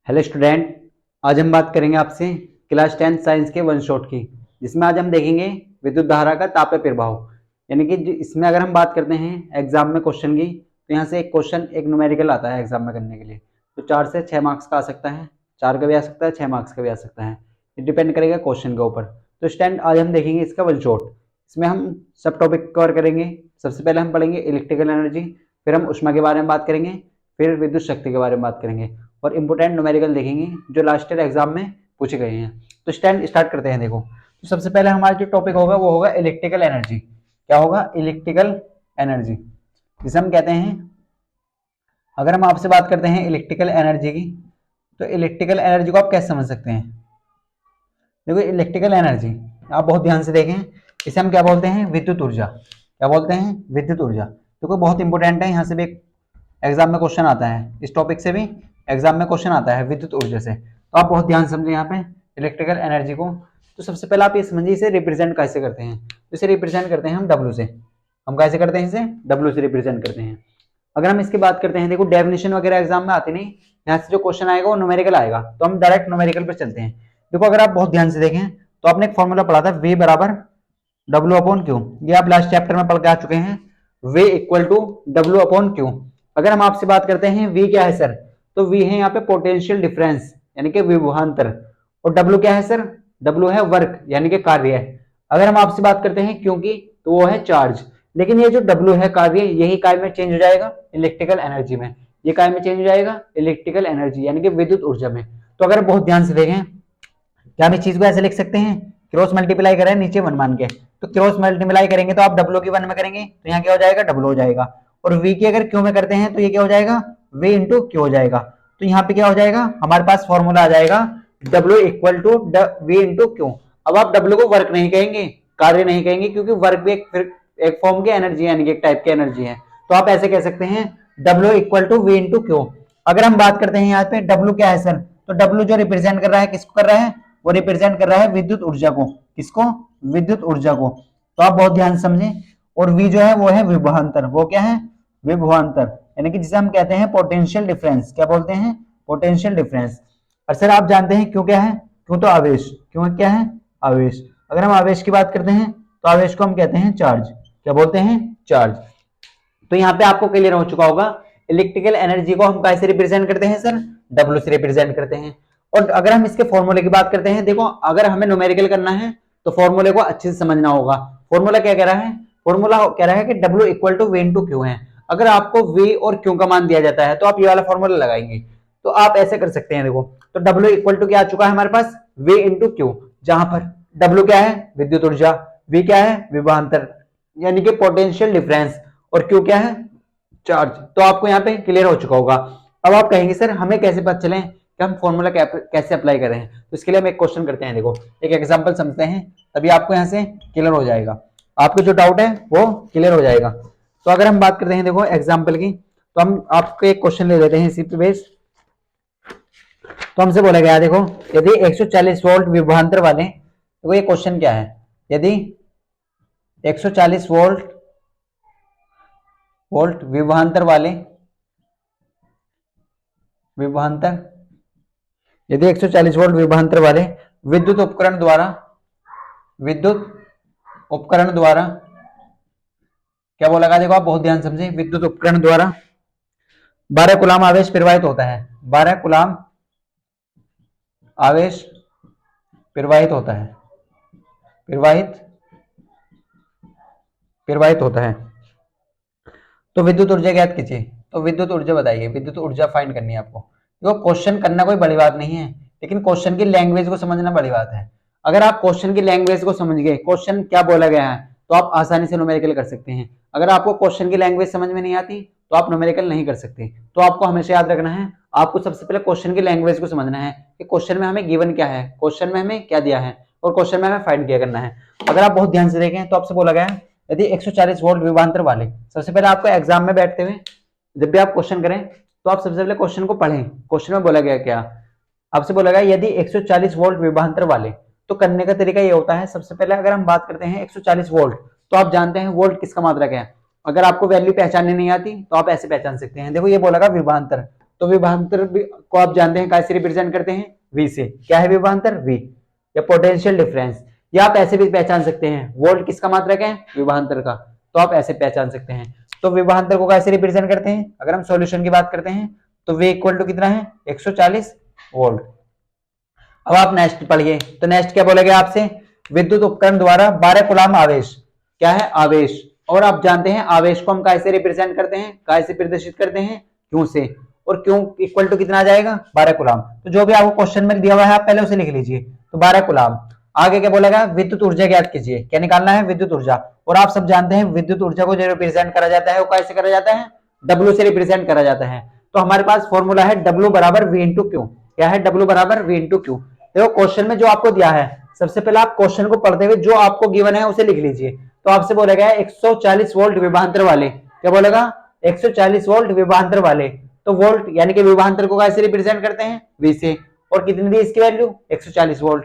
Hello student. आज हम बात करेंगे आपसे क्लास 10 साइंस के वन शॉट की, जिसमें आज हम देखेंगे विद्युत धारा का तापीय प्रभाव। यानी कि इसमें अगर हम बात करते हैं एग्जाम में क्वेश्चन की, तो यहाँ से एक क्वेश्चन एक न्यूमेरिकल आता है एग्जाम में करने के लिए। तो 4 से 6 मार्क्स का आ सकता है, 4 का भी आ सकता है, 6 मार्क्स का भी आ सकता है। ये डिपेंड करेगा क्वेश्चन के ऊपर। तो स्टूडेंट आज हम देखेंगे इसका वन शॉट। इसमें हम सब टॉपिक कवर करेंगे। सबसे पहले हम पढ़ेंगे इलेक्ट्रिकल एनर्जी, फिर हम ऊष्मा के बारे में बात करेंगे, फिर विद्युत शक्ति के बारे में बात करेंगे और इंपोर्टेंट न्यूमेरिकल देखेंगे जो लास्ट ईयर एग्जाम में पूछे गए हैं। तो स्टार्ट करते हैं। देखो, तो सबसे पहले हमारा जो टॉपिक होगा वो होगा इलेक्ट्रिकल एनर्जी। क्या होगा? इलेक्ट्रिकल एनर्जी, जिसे हम कहते हैं, अगर हम आपसे बात करते हैं इलेक्ट्रिकल एनर्जी की, तो इलेक्ट्रिकल एनर्जी को आप कैसे समझ सकते हैं? देखो, इलेक्ट्रिकल एनर्जी आप बहुत ध्यान से देखें, इसे हम क्या बोलते हैं? विद्युत ऊर्जा। क्या बोलते हैं? विद्युत ऊर्जा। देखो बहुत इंपॉर्टेंट है, यहाँ से भी एग्जाम में क्वेश्चन आता है, इस टॉपिक से भी एग्जाम में क्वेश्चन आता है विद्युत ऊर्जा से। तो आप बहुत ध्यान समझे यहाँ पे इलेक्ट्रिकल एनर्जी को। तो सबसे पहले आप ये समझिए इसे रिप्रेजेंट कैसे करते हैं। तो इसे रिप्रेजेंट करते हैं हम डब्ल्यू से। हम कैसे करते हैं? इसे डब्ल्यू से रिप्रेजेंट करते हैं। अगर हम इसकी बात करते हैं, देखो डेफिनेशन वगैरह एग्जाम में आती नहीं, यहाँ से जो क्वेश्चन आएगा वो न्यूमेरिकल आएगा, तो हम डायरेक्ट न्यूमेरिकल पर चलते हैं। देखो अगर आप बहुत ध्यान से देखें तो आपने एक फॉर्मूला पढ़ा था, V बराबर डब्ल्यू अपॉन क्यू। ये आप लास्ट चैप्टर में पढ़ के आ चुके हैं, V equal to W upon Q. अगर हम आपसे बात करते हैं V क्या है सर, तो V है यहाँ पे पोटेंशियल डिफरेंस यानी कि विभवांतर, और W क्या है सर? W है वर्क यानी कि कार्य। अगर हम आपसे बात करते हैं क्योंकि, तो वो है चार्ज। लेकिन ये जो W है कार्य, यही काय में चेंज हो जाएगा इलेक्ट्रिकल एनर्जी में। ये काय में चेंज हो जाएगा इलेक्ट्रिकल एनर्जी यानी कि विद्युत ऊर्जा में। तो अगर बहुत ध्यान से देखें, क्या हम इस चीज को ऐसे लिख सकते हैं? क्रॉस मल्टीप्लाई करें नीचे वन मान के, तो क्रॉस मल्टीप्लाई करेंगे तो आप डब्ल्यू की वन में करेंगे तो यहाँ क्या हो जाएगा? डब्ल्यू हो जाएगा। और वी की अगर क्यू में करते हैं तो ये क्या हो जाएगा? वी इंटू क्यू हो जाएगा। तो यहाँ पे क्या हो जाएगा? हमारे पास फॉर्मूला आ जाएगा W equal to V into Q. अब आप डब्ल्यू को वर्क नहीं कहेंगे, कार्य नहीं कहेंगे, क्योंकि वर्क भी एक फॉर्म की एनर्जी यानी कि एक टाइप की एनर्जी है। तो आप ऐसे कह सकते हैं W equal to V into Q. अगर हम बात करते हैं यहाँ पे डब्ल्यू क्या है सर, तो डब्ल्यू जो रिप्रेजेंट कर रहा है, किसको कर रहा है? वो रिप्रेजेंट कर रहा है विद्युत ऊर्जा को। किसको? विद्युत ऊर्जा को। तो आप बहुत ध्यान समझें। और V जो है वो है विभवांतर। वो क्या है? विभवांतर, यानी कि जिसे हम कहते हैं पोटेंशियल डिफरेंस। क्या बोलते हैं? Potential difference. और सर आप जानते हैं क्यों क्या है? क्यों तो आवेश। क्यों क्या है? आवेश। अगर हम आवेश की बात करते हैं तो आवेश को हम कहते हैं चार्ज। क्या बोलते हैं? चार्ज। तो यहाँ पे आपको क्लियर हो चुका होगा इलेक्ट्रिकल एनर्जी को हम कैसे रिप्रेजेंट करते हैं सर? डब्ल्यू से रिप्रेजेंट करते हैं। और अगर हम इसके फॉर्मूले की बात करते हैं, देखो अगर हमें न्यूमेरिकल करना है तो फॉर्मूले को अच्छे से समझना होगा। फॉर्मूला क्या कह रहा है? फॉर्मूला कह रहा है कि W equal to V into Q है। अगर आपको V और Q का मान दिया जाता है तो आप ये वाला फॉर्मूला लगाएंगे। तो आप ऐसे कर सकते हैं। देखो, तो W इक्वल टू क्या आ चुका है हमारे पास? V इंटू क्यू, जहां पर W क्या है? विद्युत ऊर्जा, V क्या है? विभवांतर यानी कि पोटेंशियल डिफरेंस, और Q क्या है? चार्ज। तो आपको यहाँ पे क्लियर हो चुका होगा। अब आप कहेंगे सर हमें कैसे पता चले कि हम फॉर्मूला कैसे अप्लाई कर रहे हैं? तो इसके लिए हम एक क्वेश्चन करते हैं। देखो एक एग्जांपल समझते हैं, तभी आपको यहाँ से क्लियर हो जाएगा, आपको जो डाउट है वो क्लियर हो जाएगा। तो अगर हम बात करते हैं देखो एग्जाम्पल की, तो हम आपको एक क्वेश्चन ले लेते हैं इसी पे बेस। तो हमसे बोला गया, देखो यदि 140 वोल्ट विभवांतर वाले, तो ये क्वेश्चन क्या है? यदि 140 वोल्ट विभवांतर वाले, विभवांतर, यदि 140 वोल्ट विभवांतर वाले विद्युत उपकरण द्वारा क्या बोला गया? देखो आप बहुत ध्यान समझे, विद्युत उपकरण द्वारा 12 कूलाम आवेश प्रवाहित होता है। 12 कूलाम आवेश प्रवाहित होता है, प्रवाहित होता है। तो विद्युत ऊर्जा ज्ञात कीजिए। तो विद्युत ऊर्जा बताइए, विद्युत ऊर्जा फाइंड करनी है आपको। देखो क्वेश्चन करना कोई बड़ी बात नहीं है, लेकिन क्वेश्चन की लैंग्वेज को समझना बड़ी बात है। अगर आप क्वेश्चन की लैंग्वेज को समझ गए, क्वेश्चन क्या बोला गया है, तो आप आसानी से न्यूमेरिकल कर सकते हैं। अगर आपको क्वेश्चन की लैंग्वेज समझ में नहीं आती तो आप न्यूमेरिकल नहीं कर सकते। तो आपको हमेशा याद रखना है, आपको सबसे पहले क्वेश्चन की लैंग्वेज को समझना है कि क्वेश्चन में हमें गिवन क्या है, क्वेश्चन में हमें क्या दिया है, और क्वेश्चन में हमें फाइंड क्या करना है। अगर आप बहुत ध्यान से देखें तो आपसे बोला गया है यदि 140 वोल्ट विभवांतर वाले, सबसे पहले आपको एग्जाम में बैठते हुए जब भी आप क्वेश्चन करें तो आप सबसे पहले क्वेश्चन को पढ़ें। क्वेश्चन में बोला गया क्या? आपसे बोला गया यदि 140 वोल्ट विभवांतर वाले, तो करने का तरीका ये होता है, सबसे पहले अगर हम बात करते हैं 140 वोल्ट, तो आप जानते हैं वोल्ट किसका मात्रक है। अगर आपको वैल्यू पहचानने नहीं आती तो आप ऐसे पहचान सकते हैं। देखो ये बोला गया विभवांतर, तो विभवांतर को आप जानते हैं कैसे रिप्रेजेंट करते हैं, V से। क्या है विभवांतर? V, या पोटेंशियल डिफरेंस, या आप ऐसे भी पहचान सकते हैं वोल्ट किसका मात्रक है? विभवांतर का, तो आप ऐसे पहचान सकते हैं। तो विभवांतर को कैसे रिप्रेजेंट करते हैं? अगर हम सॉल्यूशन की बात करते हैं तो V इक्वल टू कितना है? 140 वोल्ट। अब आप नेक्स्ट पढ़िए, तो नेक्स्ट क्या बोलेगा आपसे? विद्युत उपकरण द्वारा 12 कूलाम आवेश, क्या है? आवेश। और आप जानते हैं आवेश को हम कैसे रिप्रेजेंट करते हैं, कैसे प्रदर्शित करते हैं? क्यों से। और क्यों इक्वल टू कितना आ जाएगा? 12 कूलाम। तो जो भी आपको क्वेश्चन में दिया हुआ है आप पहले उसे लिख लीजिए, तो 12 कूलाम। आगे क्या बोलेगा? विद्युत ऊर्जा ज्ञात कीजिए। क्या निकालना है? विद्युत ऊर्जा। और आप सब जानते हैं विद्युत ऊर्जा को जो रिप्रेजेंट करा जाता है वो कैसे करा जाता है? W से रिप्रेजेंट करा जाता है। तो हमारे पास फॉर्मूला है W बराबर V इंटू क्यू। क्या है? W बराबर V इंटू क्यू। देखो क्वेश्चन में जो आपको दिया है, सबसे पहले आप क्वेश्चन को पढ़ते हुए जो आपको गिवन है उसे लिख लीजिए। तो आपसे बोलेगा 140 वोल्ट विभवांतर वाले, क्या बोलेगा? 140 वोल्ट विभवांतर वाले। तो वोल्ट यानी कि विभवांतर को कैसे रिप्रेजेंट करते हैं? V से। और कितनी दी इसकी वैल्यू? 140 वोल्ट।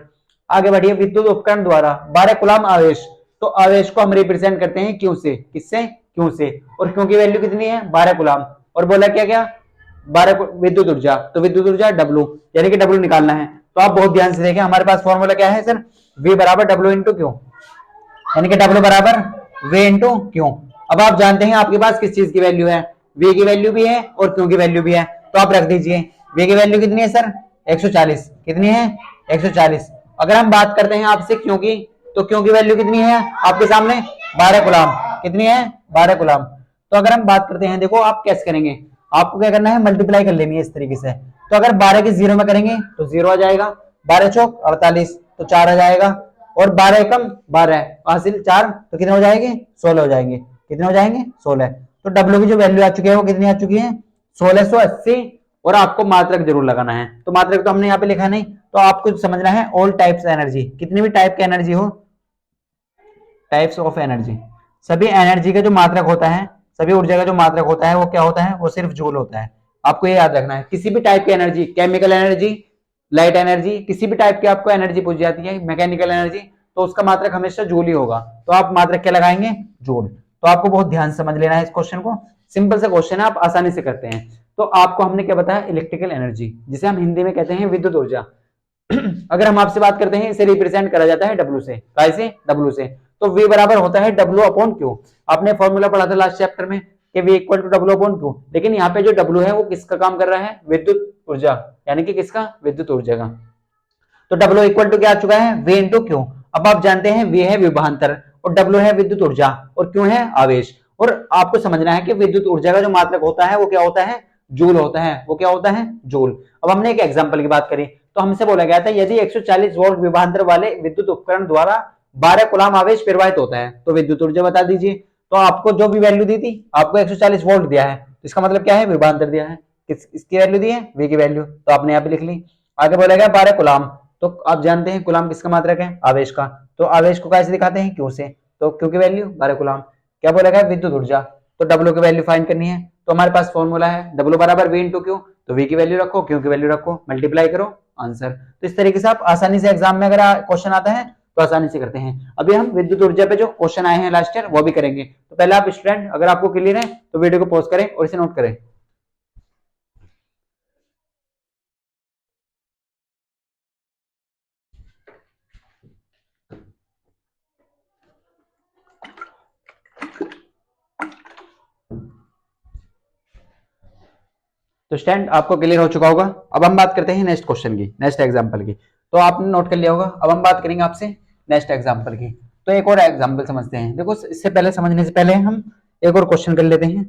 आगे बढ़िए, विद्युत उपकरण द्वारा 12 कूलाम आवेश, तो आवेश को हम रिप्रेजेंट करते हैं क्यू से। किससे? क्यू से। और क्यू की वैल्यू कितनी है? 12 कूलाम। और बोला क्या क्या? 12 विद्युत ऊर्जा, तो विद्युत ऊर्जा W, यानी कि W निकालना है। तो आप बहुत ध्यान से देखें, हमारे पास फॉर्मूला क्या है सर? V बराबर W इंटू क्यू, यानी कि W बराबर V इंटू क्यू। अब आप जानते हैं आपके पास किस चीज की वैल्यू है? V की वैल्यू भी है और क्यू की वैल्यू भी है, तो आप रख दीजिए। V की वैल्यू कितनी है सर? 140। कितनी है? 140। अगर हम बात करते हैं आपसे क्यू की, तो क्यू की वैल्यू कितनी है आपके सामने? 12 कूलाम। कितनी है? 12 कूलाम। तो अगर हम बात करते हैं, देखो आप कैसे करेंगे, आपको क्या करना है? मल्टीप्लाई कर लेनी है इस तरीके से। तो अगर 12 की 0 में करेंगे तो 0 आ जाएगा, 12 चौक 48, तो 4 आ जाएगा, और 12 एकम 12 हासिल 4, तो कितने हो जाएंगे? 16 हो जाएंगे। कितने हो जाएंगे? 16। तो W की जो वैल्यू आ चुकी है वो कितनी आ चुकी है? 1680। और आपको मात्रक जरूर लगाना है, तो मात्रक तो हमने यहाँ पे लिखा नहीं, तो आपको समझना है ऑल टाइप्स एनर्जी, कितनी भी टाइप की एनर्जी हो, टाइप्स ऑफ एनर्जी, सभी एनर्जी का जो मात्रक होता है, सभी ऊर्जा का जो मात्रक होता है वो क्या होता है? वो सिर्फ जूल होता है। आपको ये याद रखना है। किसी भी टाइप की energy, chemical energy, light energy, किसी भी टाइप की आपको एनर्जी पूछ जाती है, मैकेनिकल एनर्जी, तो उसका मात्रक हमेशा जूल ही होगा। तो आप मात्रक क्या लगाएंगे? जूल। तो आपको बहुत ध्यान से समझ लेना है इस क्वेश्चन को। सिंपल सा क्वेश्चन है, आप आसानी से करते हैं। तो आपको हमने क्या बताया? इलेक्ट्रिकल एनर्जी, जिसे हम हिंदी में कहते हैं विद्युत ऊर्जा। अगर हम आपसे बात करते हैं, इसे रिप्रेजेंट करा जाता है W से। कैसे? W से। तो V बराबर होता है W अपॉन Q। आपने फॉर्मूला पढ़ा था लास्ट चैप्टर में कि V equal to W upon Q, लेकिन यहाँ पे जो W है वो किसका काम कर रहा है? विद्युत ऊर्जा, यानी कि किसका? विद्युत ऊर्जा का। तो W इक्वल टू क्या आ चुका है? V into Q। अब आप जानते हैं V है विभवांतर और W है विद्युत ऊर्जा और Q है आवेश। और आपको समझना है कि विद्युत ऊर्जा का जो मात्रक होता है वो क्या होता है? जूल होता है। वो क्या होता है? जूल। अब हमने एक एग्जांपल की बात करी, तो हमसे बोला गया था यदि 140 वोल्ट विभवांतर वाले विद्युत उपकरण द्वारा 12 कूलाम आवेश प्रवाहित होता है तो विद्युत ऊर्जा बता दीजिए। तो आपको जो भी वैल्यू दी थी, आपको 140 वोल्ट दिया है, तो इसका मतलब क्या है? विभवांतर दिया है। इसकी वैल्यू दी है? V की वैल्यू, तो आपने यहाँ पे लिख ली। आगे बोला गया 12 कूलाम, तो आप जानते हैं कूलाम किसका मात्रक है? आवेश का। तो आवेश को कैसे दिखाते हैं? क्यू से। तो क्यू की वैल्यू 12 कूलाम। क्या बोला गया? विद्युत ऊर्जा, तो W की वैल्यू फाइंड करनी है। तो हमारे पास फॉर्मूला है W बराबर V इंटू क्यू, तो V की वैल्यू रखो, Q की वैल्यू रखो, मल्टीप्लाई करो, आंसर। तो इस तरीके से आप आसानी से एग्जाम में अगर क्वेश्चन आता है तो आसानी से करते हैं। अभी हम विद्युत ऊर्जा पे जो क्वेश्चन आए हैं लास्ट ईयर वो भी करेंगे। तो पहले आप स्टूडेंट, अगर आपको क्लियर है तो वीडियो को पॉज करें और इसे नोट करें। तो स्टैंड आपको क्लियर हो चुका होगा। अब हम बात करते हैं नेक्स्ट क्वेश्चन की, नेक्स्ट एग्जांपल की। तो आपने नोट कर लिया होगा। अब हम बात करेंगे आपसे नेक्स्ट एग्जांपल की। तो एक और एग्जांपल समझते हैं। देखो इससे पहले, समझने से पहले हम एक और क्वेश्चन कर लेते हैं।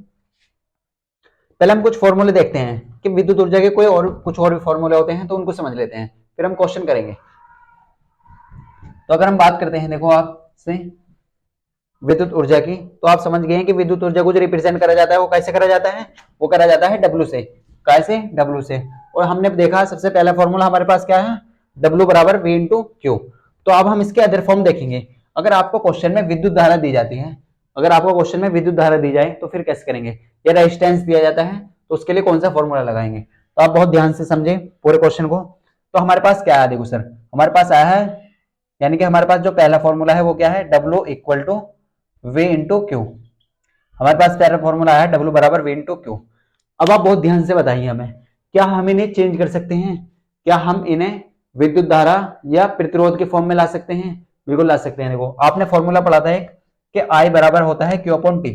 पहले हम कुछ फॉर्मूले देखते हैं कि विद्युत ऊर्जा के कोई और कुछ और भी फॉर्मूले होते हैं, तो उनको समझ लेते हैं, फिर हम क्वेश्चन करेंगे। तो अगर हम बात करते हैं, देखो आपसे विद्युत ऊर्जा की, तो आप समझ गए हैं कि विद्युत ऊर्जा को जो रिप्रेजेंट करा जाता है वो कैसे करा जाता है? वो करा जाता है W से। कैसे? W से। और हमने देखा सबसे पहला फॉर्मूला हमारे पास क्या है? W बराबर V इंटू क्यू। तो अब हम इसके अदर फॉर्म देखेंगे। अगर आपको क्वेश्चन में विद्युत धारा दी जाती है, अगर आपको क्वेश्चन में विद्युत धारा दी जाए तो फिर कैसे करेंगे? या रेजिस्टेंस दिया जाता है तो उसके लिए कौन सा फॉर्मूला लगाएंगे? तो आप बहुत ध्यान से समझे पूरे क्वेश्चन को। तो हमारे पास क्या आया? देखो सर, हमारे पास आया है, यानी कि हमारे पास जो पहला फॉर्मूला है वो क्या है? W equal to V into Q. हमारे पास पहला फॉर्मूला है W बराबर V इंटू क्यू। अब आप बहुत ध्यान से बताइए हमें क्या हम इन्हें चेंज कर सकते हैं? क्या हम इन्हें विद्युत धारा या प्रतिरोध के फॉर्म में ला सकते हैं? बिल्कुल ला सकते हैं। देखो आपने फॉर्मूला पढ़ा था एक कि I बराबर होता है Q अपॉन टी।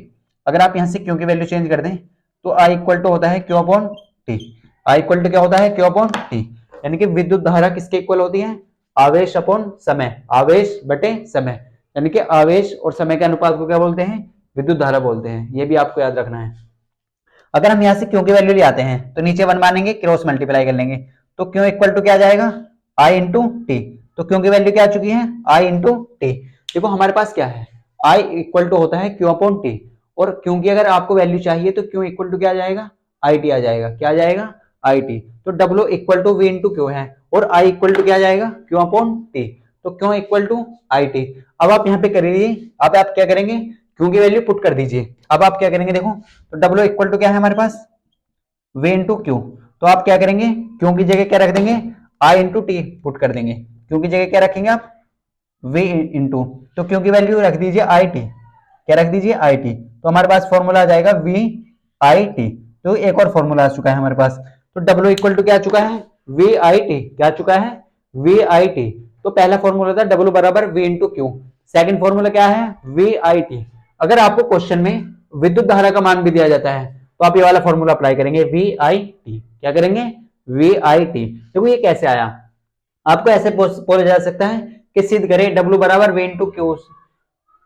अगर आप यहां से Q की वैल्यू चेंज कर दें तो I इक्वल टू होता है Q upon T. I equal to क्या होता है? Q upon T. यानी कि विद्युत धारा किसके इक्वल होती है? आवेश अपॉन समय, आवेश बटे समय। यानी कि आवेश और समय के अनुपात को क्या बोलते हैं? विद्युत धारा बोलते हैं। ये भी आपको याद रखना है। अगर हम यहां से क्यू की वैल्यू ले आते हैं तो नीचे वन मानेंगे, क्रॉस मल्टीप्लाई कर लेंगे, तो क्यू इक्वल टू क्या आ जाएगा? आई इंटू टी। तो क्यू की वैल्यू क्या आ चुकी है? आई इंटू टी। देखो हमारे पास क्या है, आई इक्वल टू होता है क्यू अपॉन टी, और क्यू की अगर आपको वैल्यू चाहिए तो क्यू इक्वल टू क्या आ जाएगा? आई टी आ जाएगा। क्या आ जाएगा? I T. तो W equal to V into Q है, और आई इक्वल टू क्या आ जाएगा? Q upon T. तो Q equal to I T. अब आप यहाँ पे करिए, अब आप क्या करेंगे? क्यू की वैल्यू पुट कर दीजिए। अब आप क्या करेंगे? देखो तो डब्ल्यू इक्वल टू क्या है हमारे पास? We into Q. तो आप क्या करेंगे? क्यू की जगह क्या रख देंगे? आई इंटू टी पुट कर देंगे। क्यू की जगह क्या रखेंगे आप? वी इंटू, तो क्यू की वैल्यू रख दीजिए आई टी। क्या रख दीजिए? आई टी। तो हमारे पास फॉर्मूला आ जाएगा वी आई टी। तो एक और फॉर्मूला आ चुका है हमारे पास। तो डब्ल्यू इक्वल टू क्या आ चुका है? V I T. क्या आ चुका है? V I T. तो पहला फॉर्मूला था डब्ल्यू बराबर V into Q. Second formula क्या है? V I T. अगर आपको क्वेश्चन में विद्युत धारा का मान भी दिया जाता है तो आप ये वाला फॉर्मूला अप्लाई करेंगे, वी आई टी। क्या करेंगे? V I T. देखो ये कैसे आया, आपको ऐसे बोला जा सकता है कि सिद्ध करें डब्ल्यू बराबर वी इंटू क्यू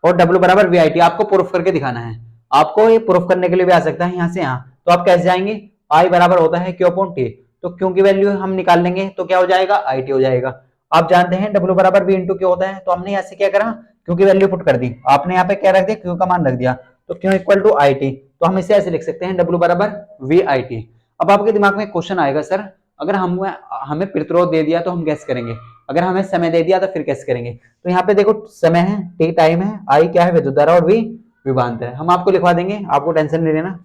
और डब्ल्यू बराबर वी आई टी। आपको प्रूफ करके दिखाना है। आपको ये प्रूफ करने के लिए भी आ सकता है यहां से यहां। तो आप कैसे जाएंगे? आई बराबर होता है क्यू अपॉन टी, तो क्यू की वैल्यू हम निकाल लेंगे तो क्या हो जाएगा? आई टी हो जाएगा। आप जानते हैं डब्ल्यू बराबर वी इंटू क्यू होता है, तो हमने ऐसे क्या करा? क्यू की वैल्यू पुट कर दी। आपने यहाँ पे क्या रख दिया? क्यू का मान रख दिया। तो Q equal to I T. तो हम इसे ऐसे लिख सकते हैं डब्ल्यू बराबर वी आई टी। अब आपके दिमाग में क्वेश्चन आएगा, सर अगर हमें प्रतिरोध दे दिया तो हम कैसे करेंगे, अगर हमें समय दे दिया तो फिर कैसे करेंगे? तो यहाँ पे देखो समय है, टी टाइम है, आई क्या है? विद्युत धारा, और वी विभवांतर है। हम आपको लिखवा देंगे, आपको टेंशन नहीं लेना।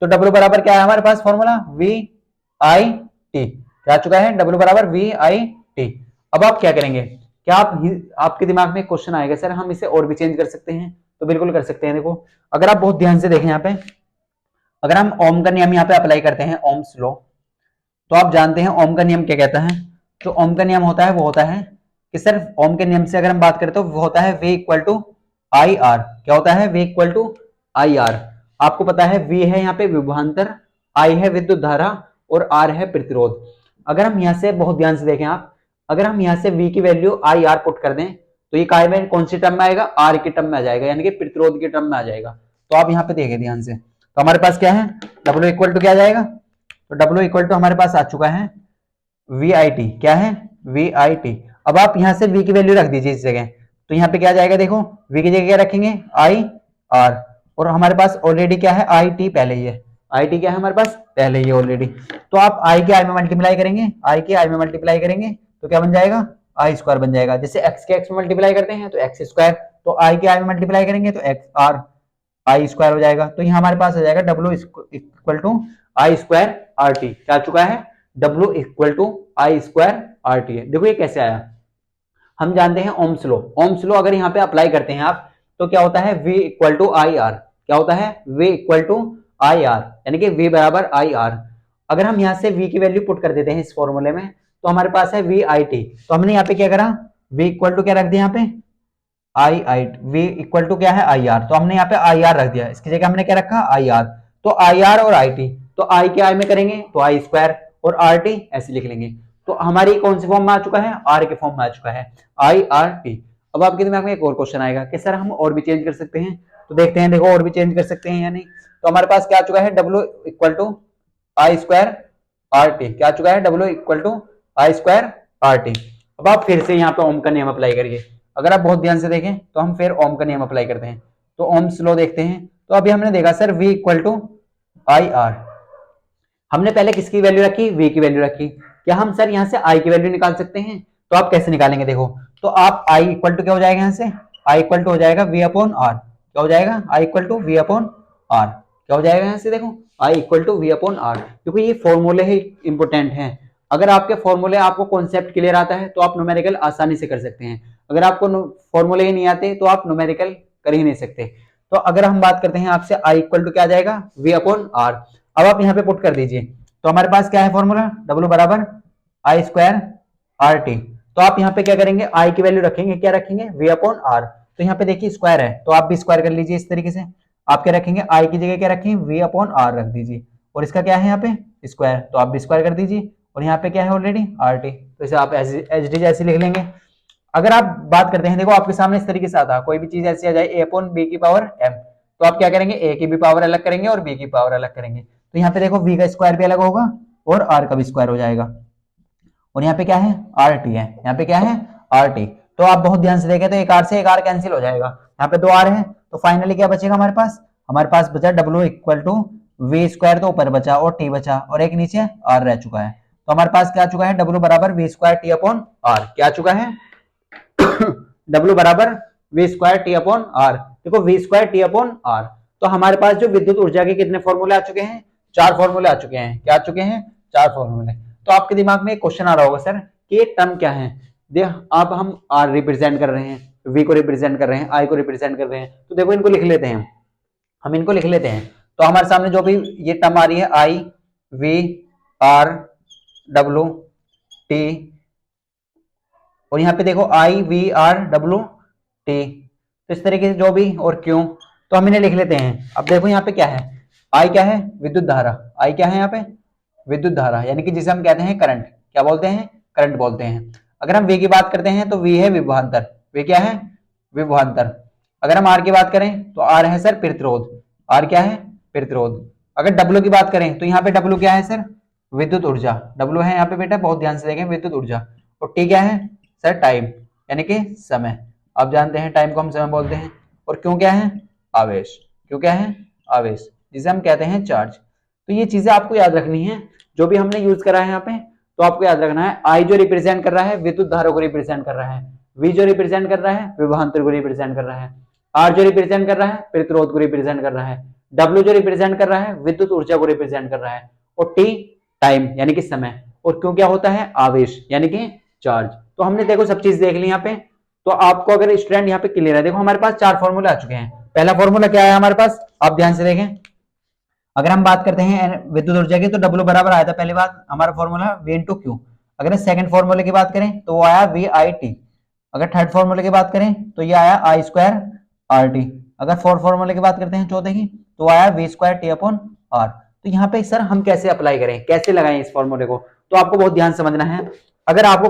तो डब्ल्यू बराबर क्या है हमारे पास फॉर्मूला? V I T. क्या आ चुका है? डब्ल्यू बराबर वी आई टी। अब आप क्या करेंगे? क्या आपके दिमाग में क्वेश्चन आएगा, सर हम इसे और भी चेंज कर सकते हैं? तो बिल्कुल कर सकते हैं। देखो अगर आप बहुत ध्यान से देखें यहाँ पे, अगर हम ओम का नियम यहाँ पे अप्लाई करते हैं, ओम्स लॉ, तो आप जानते हैं ओम का नियम क्या कहता है? जो ओम का नियम होता है वो होता है कि सिर्फ ओम के नियम से अगर हम बात करें तो वो होता है V equal to I R. क्या होता है? V equal to I R. आपको पता है V है यहाँ पे विभवांतर, I है विद्युत धारा, और R है प्रतिरोध। अगर हम यहाँ से बहुत ध्यान से देखें आप, अगर हम यहाँ से V की वैल्यू आई आर पुट कर दें तो ये काय में कौन सी टर्म में आएगा? R की टर्म में आ जाएगा, यानी कि प्रतिरोध की टर्म में आ जाएगा। तो आप यहाँ पे देखें ध्यान से, तो हमारे पास क्या है? W इक्वल टू क्या आ जाएगा? तो W इक्वल टू हमारे पास आ चुका है वी आई टी। क्या है? V I T. अब आप यहां से V की वैल्यू रख दीजिए इस जगह, तो यहाँ पे क्या जाएगा? देखो V की जगह क्या रखेंगे? आई आर, और हमारे पास ऑलरेडी क्या है? आई टी पहले ही है। आई टी क्या है हमारे पास? पहले ही है ऑलरेडी। तो आप आई के आई में मल्टीप्लाई करेंगे, आई के आई में मल्टीप्लाई करेंगे तो क्या बन जाएगा? आई स्क्वायर बन जाएगा। जैसे एक्स के एक्स में मल्टीप्लाई करते हैं तो एक्स स्क्वायर, तो आई के आई में मल्टीप्लाई करेंगे तो एक्स आर आई स्क्वायर हो जाएगा। तो यहाँ हमारे पास आ जाएगा W equal to I square R T. क्या आ चुका है? W equal to I square R T है। देखो ये कैसे आया, हम जानते हैं ओम्स लॉ। ओम्स लॉ अगर यहाँ पे अप्लाई करते हैं आप तो क्या होता है? V equal to I R. क्या होता है? V equal to I R, यानी कि V बराबर आई आर। अगर हम यहाँ से V की वैल्यू पुट कर देते हैं इस फॉर्मूले में तो हमारे पास है V आई टी। तो हमने यहाँ पे क्या करा? V इक्वल टू क्या रख दिया यहाँ पे? आई आई वी इक्वल टू क्या है? I R. तो हमने यहाँ पे आई आर रख दिया, इसकी जगह हमने क्या रखा? I R. तो आई आर और आई टी, तो आई के आई में करेंगे तो आई स्क्वायर, और आर टी ऐसे लिख लेंगे। तो हमारी कौन से फॉर्म में आ चुका है? आर के फॉर्म में आ चुका है, आई आर टी। अब आपके दिमाग में एक और क्वेश्चन आएगा कि सर हम और भी चेंज कर सकते हैं? तो देखते हैं, देखो और भी चेंज कर सकते हैं या नहीं। तो हमारे पास क्या आ चुका है? W equal to I square R T. क्या आ चुका है? W equal to I square R T. अब आप फिर से यहाँ पे ओम का नियम अप्लाई करिए। अगर आप बहुत ध्यान से देखें तो हम फिर ओम का नियम अप्लाई करते हैं। तो ओम्स लॉ देखते हैं। तो अभी हमने देखा sir V equal to I R, हमने पहले किसकी वैल्यू रखी? V की वैल्यू रखी। क्या हम सर यहाँ से I की वैल्यू निकाल सकते हैं? तो आप कैसे निकालेंगे? देखो तो आप I इक्वल टू क्या हो जाएगा? यहाँ से I इक्वल टू हो जाएगा V अपॉन आर। क्या हो जाएगा? I equal to V upon R. क्या हो जाएगा यहाँ से? देखो I equal to V upon R, क्योंकि ये फॉर्मूले ही इंपोर्टेंट हैं। अगर आपके फॉर्मूले, आपको कॉन्सेप्ट क्लियर आता है तो आप न्यूमेरिकल आसानी से कर सकते हैं। अगर आपको फॉर्मूले ही नहीं आते तो आप न्यूमेरिकल कर ही नहीं सकते। तो अगर हम बात करते हैं आपसे I इक्वल टू क्या आ जाएगा? V upon R. अब आप यहाँ पे पुट कर दीजिए, तो हमारे पास क्या है फॉर्मूला, W बराबर आई स्क्वायर आर टी। तो आप यहाँ पे क्या करेंगे, आई की वैल्यू रखेंगे, क्या रखेंगे, वी अपॉन आर। तो यहाँ पे देखिए स्क्वायर है तो आप भी स्क्वायर कर लीजिए इस तरीके से। आप क्या रखेंगे, आई की जगह क्या रखेंगे, वी अपॉन आर रख दीजिए, और इसका क्या है यहाँ पे स्क्वायर, तो आप भी स्क्वायर कर दीजिए, और यहाँ पे क्या है ऑलरेडी आर टी, तो इसे आप एच डी जैसे लिख लेंगे। अगर आप बात करते हैं, देखो आपके सामने इस तरीके से आता है, कोई भी चीज ऐसी आ जाए ए अपॉन बी की पावर एम, तो आप क्या करेंगे, ए की भी पावर अलग करेंगे और बी की पावर अलग करेंगे। तो यहाँ पे देखो वी का स्क्वायर भी अलग होगा और आर का भी स्क्वायर हो जाएगा, और यहाँ पे क्या है आर टी है, यहाँ पे क्या है आर टी। तो आप बहुत ध्यान से देखें तो एक आर से एक आर कैंसिल हो जाएगा, यहाँ पे दो आर है, तो फाइनली क्या बचेगा हमारे पास बचा W equal to V square, तो ऊपर बचा और टी बचा, और एक नीचे आर रह चुका है। तो हमारे पास क्या चुका है, डब्ल्यू बराबर V square T upon R, क्या चुका है W बराबर V square T upon R. देखो V square T upon R, तो हमारे पास जो विद्युत ऊर्जा के कितने फॉर्मूले आ चुके हैं, चार फॉर्मूले आ चुके हैं, क्या आ चुके हैं, चार फॉर्मूले। तो आपके दिमाग में एक क्वेश्चन आ रहा होगा सर कि ये टर्म क्या है, अब हम आर रिप्रेजेंट कर रहे हैं, वी को रिप्रेजेंट कर रहे हैं, आई को रिप्रेजेंट कर रहे हैं, तो देखो इनको लिख लेते हैं, हम इनको लिख लेते हैं। तो हमारे सामने जो भी ये टर्म आ रही है, आई वी आर डब्ल्यू टी, और यहाँ पे देखो आई वी आर डब्ल्यू टी, तो इस तरीके से जो भी और क्यों, तो हम इन्हें लिख लेते हैं। अब देखो यहाँ पे क्या है, आई क्या है, विद्युत धारा, आई क्या है यहाँ पे, विद्युत धारा, यानी कि जिसे हम कहते हैं करंट, क्या बोलते हैं, करंट बोलते हैं। अगर हम वी की बात करते हैं तो वी है विभवांतर, वी क्या है, विभवांतर। अगर हम आर की बात करें तो आर है सर प्रतिरोध, आर क्या है, प्रतिरोध। अगर डब्ल्यू की बात करें तो यहाँ पे डब्ल्यू क्या है सर, विद्युत ऊर्जा, डब्ल्यू है यहाँ पे बेटा, बहुत ध्यान से देखें, विद्युत ऊर्जा। और टी क्या है सर, टाइम, यानी कि समय, आप जानते हैं टाइम को हम समय बोलते हैं। और क्यों क्या है, आवेश, क्यों क्या है, आवेश, जिसे हम कहते हैं चार्ज। तो ये चीजें आपको याद रखनी है, जो भी हमने यूज करा है यहाँ पे, तो आपको याद रखना है। आई जो रिप्रेजेंट कर रहा है विद्युत धारा को रिप्रेजेंट कर रहा है, वी जो रिप्रेजेंट कर रहा है विभवांतर को रिप्रेजेंट कर रहा है, आर जो रिप्रेजेंट कर रहा है प्रतिरोध को रिप्रेजेंट कर रहा है, डब्ल्यू जो रिप्रेजेंट कर रहा है विद्युत ऊर्जा को रिप्रेजेंट कर रहा है, और टी टाइम यानी कि समय, और क्यों क्या होता है, आवेश यानी कि चार्ज। तो हमने देखो सब चीज देख ली यहाँ पे। तो आपको अगर स्टूडेंट यहाँ पे क्लियर है, देखो हमारे पास चार फॉर्मूले आ चुके हैं। पहला फॉर्मूला क्या है हमारे पास, आप ध्यान से देखें। अगर हम बात करते हैं विद्युत ऊर्जा की, तो डब्ल्यू बराबर आया था पहली बात हमारा फॉर्मूला वी इंटू क्यू। अगर सेकंड फॉर्मूले की बात करें तो वो आया वी आई टी। अगर थर्ड फॉर्मूले की बात करें तो ये आया आई स्क्वायर आर टी। अगर फोर्थ फॉर्मूले की बात करते हैं चौथे की, तो आया V square T upon R. तो यहाँ पे सर हम कैसे अप्लाई करें, कैसे लगाएं इस फॉर्मूले को, तो आपको बहुत ध्यान समझना है। अगर आपको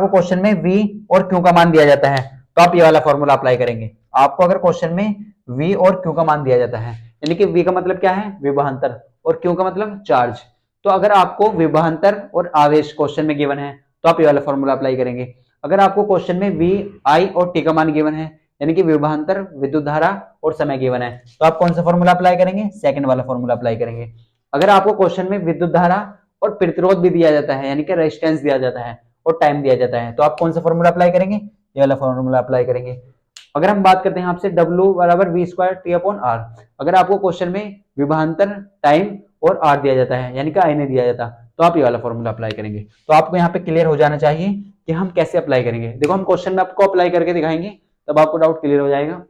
क्वेश्चन में वी और क्यू का मान दिया जाता है तो आप ये वाला फॉर्मूला अप्लाई करेंगे। आपको अगर क्वेश्चन में वी और क्यू का मान दिया जाता है, यानी कि वी का मतलब क्या है, विभवांतर, और क्यू का मतलब चार्ज, तो अगर आपको विभवांतर और आवेश क्वेश्चन में गिवन है तो आप ये वाला फॉर्मूला अप्लाई करेंगे। अगर आपको क्वेश्चन में वी आई और टी का मान गिवन है, यानी कि विभवांतर, विद्युत धारा और समय गिवन है, तो आप कौन सा फॉर्मूला अप्लाई करेंगे, सेकंड वाला फॉर्मूला अप्लाई करेंगे। अगर आपको क्वेश्चन में विद्युत धारा और प्रतिरोध भी दिया जाता है, यानी कि रेजिस्टेंस दिया जाता है और टाइम दिया जाता है, तो आप कौन सा फॉर्मूला अप्लाई करेंगे, ये वाला फॉर्मूला अप्लाई करेंगे। अगर हम बात करते हैं आपसे W बराबर V square T upon R, अगर आपको क्वेश्चन में विभवांतर, टाइम और आर दिया जाता है, यानी कि आई नहीं दिया जाता, तो आप ये वाला फॉर्मूला अप्लाई करेंगे। तो आपको यहाँ पे क्लियर हो जाना चाहिए कि हम कैसे अप्लाई करेंगे। देखो हम क्वेश्चन में आपको अप्लाई करके दिखाएंगे, तब आपको डाउट क्लियर हो जाएगा।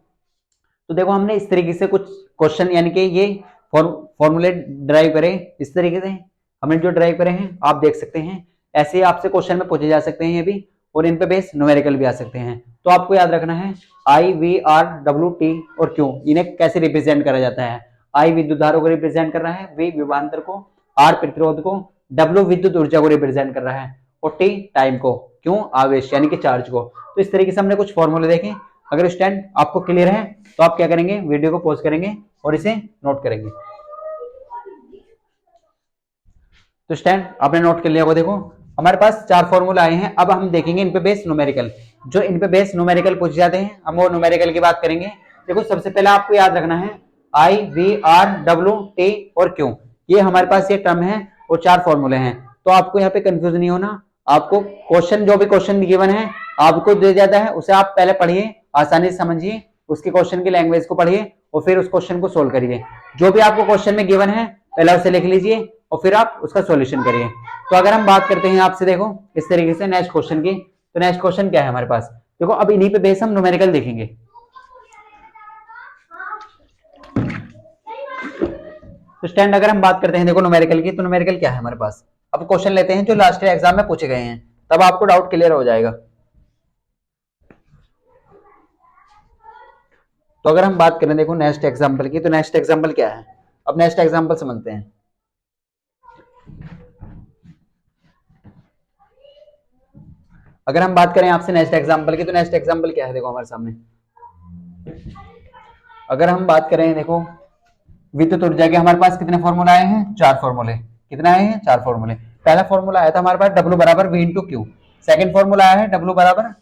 तो देखो हमने इस तरीके से कुछ क्वेश्चन, यानी कि ये फॉर्मूले ड्राइव करे, इस तरीके से हमने जो ड्राइव करे हैं आप देख सकते हैं। ऐसे आपसे क्वेश्चन में पूछे जा सकते हैं ये भी, और इन पे बेस न्यूमेरिकल भी आ सकते हैं। तो आपको याद रखना है आई वी आर डब्ल्यू टी और क्यू, इन्हें कैसे रिप्रेजेंट करा जाता है। आई विद्युत धारा को रिप्रेजेंट कर रहा है, वी विभवांतर को, आर प्रतिरोध को, डब्ल्यू विद्युत ऊर्जा को रिप्रेजेंट कर रहा है, और टी टाइम को, क्यों, आवेश यानी कि चार्ज को। तो इस तरीके से हमने कुछ फॉर्मूले देखे। अगर स्टूडेंट आपको क्लियर है तो आप क्या करेंगे, वीडियो को पॉज करेंगे और इसे नोट करेंगे। तो स्टूडेंट आपने नोट कर लिया होगा। देखो हमारे पास चार फॉर्मूला आए हैं, अब हम देखेंगे इन पे बेस न्यूमेरिकल। जो इन पे बेस न्यूमेरिकल पूछ जाते हैं हम वो न्यूमेरिकल की बात करेंगे। देखो सबसे पहले आपको याद रखना है आई वी आर डब्ल्यू टी और क्यू, ये हमारे पास ये टर्म है और चार फॉर्मूले हैं। तो आपको यहाँ पे कंफ्यूज नहीं होना। आपको क्वेश्चन, जो भी क्वेश्चन गिवन है आपको दे जाता है, उसे आप पहले पढ़िए, आसानी से समझिए, उसके क्वेश्चन की लैंग्वेज को पढ़िए और फिर उस क्वेश्चन को सोल्व करिए। जो भी आपको क्वेश्चन में गिवन है पहले उसे लिख लीजिए और फिर आप उसका सॉल्यूशन करिए। तो अगर हम बात करते हैं आपसे, देखो इस तरीके से नेक्स्ट क्वेश्चन की, तो नेक्स्ट क्वेश्चन क्या है हमारे पास, देखो अब इन्हीं पे बेस हम न्यूमेरिकल देखेंगे। तो स्टैंड अगर हम बात करते हैं देखो न्यूमेरिकल की, तो न्यूमेरिकल क्या है हमारे पास। अब क्वेश्चन लेते हैं जो लास्ट ईयर एग्जाम में पूछे गए हैं, तब आपको डाउट क्लियर हो जाएगा। तो अगर हम बात करें देखो नेक्स्ट एग्जाम्पल की, तो नेक्स्ट एग्जाम्पल क्या है, अब नेक्स्ट एग्जाम्पल समझते हैं। अगर हम बात करें आपसे नेक्स्ट एग्जाम्पल की, तो नेक्स्ट एग्जाम्पल क्या है देखो हमारे सामने। अगर हम बात करें देखो विद्युत ऊर्जा के हमारे पास कितने फॉर्मूला आए हैं, 4 फॉर्मूले। कितने आए हैं, 4 फॉर्मूले। पहला फॉर्मूला आया था हमारे पास W बराबर V into Q. Second formula आया है W बराबर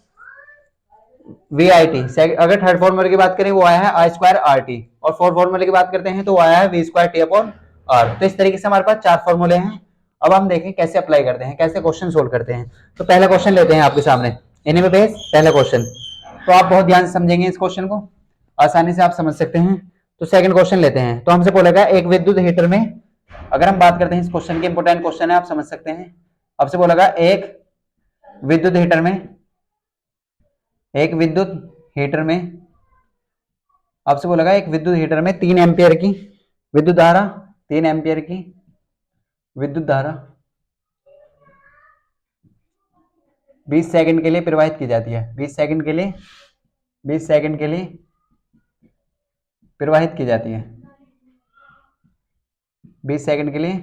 वी आई टी। अगर थर्ड फॉर्मूले की बात करें वो आया है आई स्क्वायर आर टी, और फोर्थ फॉर्मूले की बात करते हैं तो वो आया है V square T upon R. तो इस तरीके से हमारे पास 4 फॉर्मूले हैं। अब हम देखें कैसे अप्लाई करते हैं, कैसे क्वेश्चन सोल्व करते हैं। तो पहला क्वेश्चन लेते हैं आपके सामने, इन्हीं में बेस पहला क्वेश्चन। तो आप बहुत ध्यान से समझेंगे इस क्वेश्चन को, आसानी से आप समझ सकते हैं। तो सेकंड क्वेश्चन लेते हैं। तो हमसे बोलेगा एक विद्युत हीटर में, अगर हम बात करते हैं इस क्वेश्चन की, इंपोर्टेंट क्वेश्चन है, आप समझ सकते हैं। आपसे बोलेगा एक विद्युत हीटर में, एक विद्युत हीटर में, आपसे बोलेगा एक विद्युत हीटर में 3 एम्पियर की विद्युत धारा, 3 एम्पियर की विद्युत धारा 20 सेकंड के लिए प्रवाहित की जाती है। 20 सेकंड के लिए, 20 सेकंड के लिए प्रवाहित की जाती है। 20 सेकंड के लिए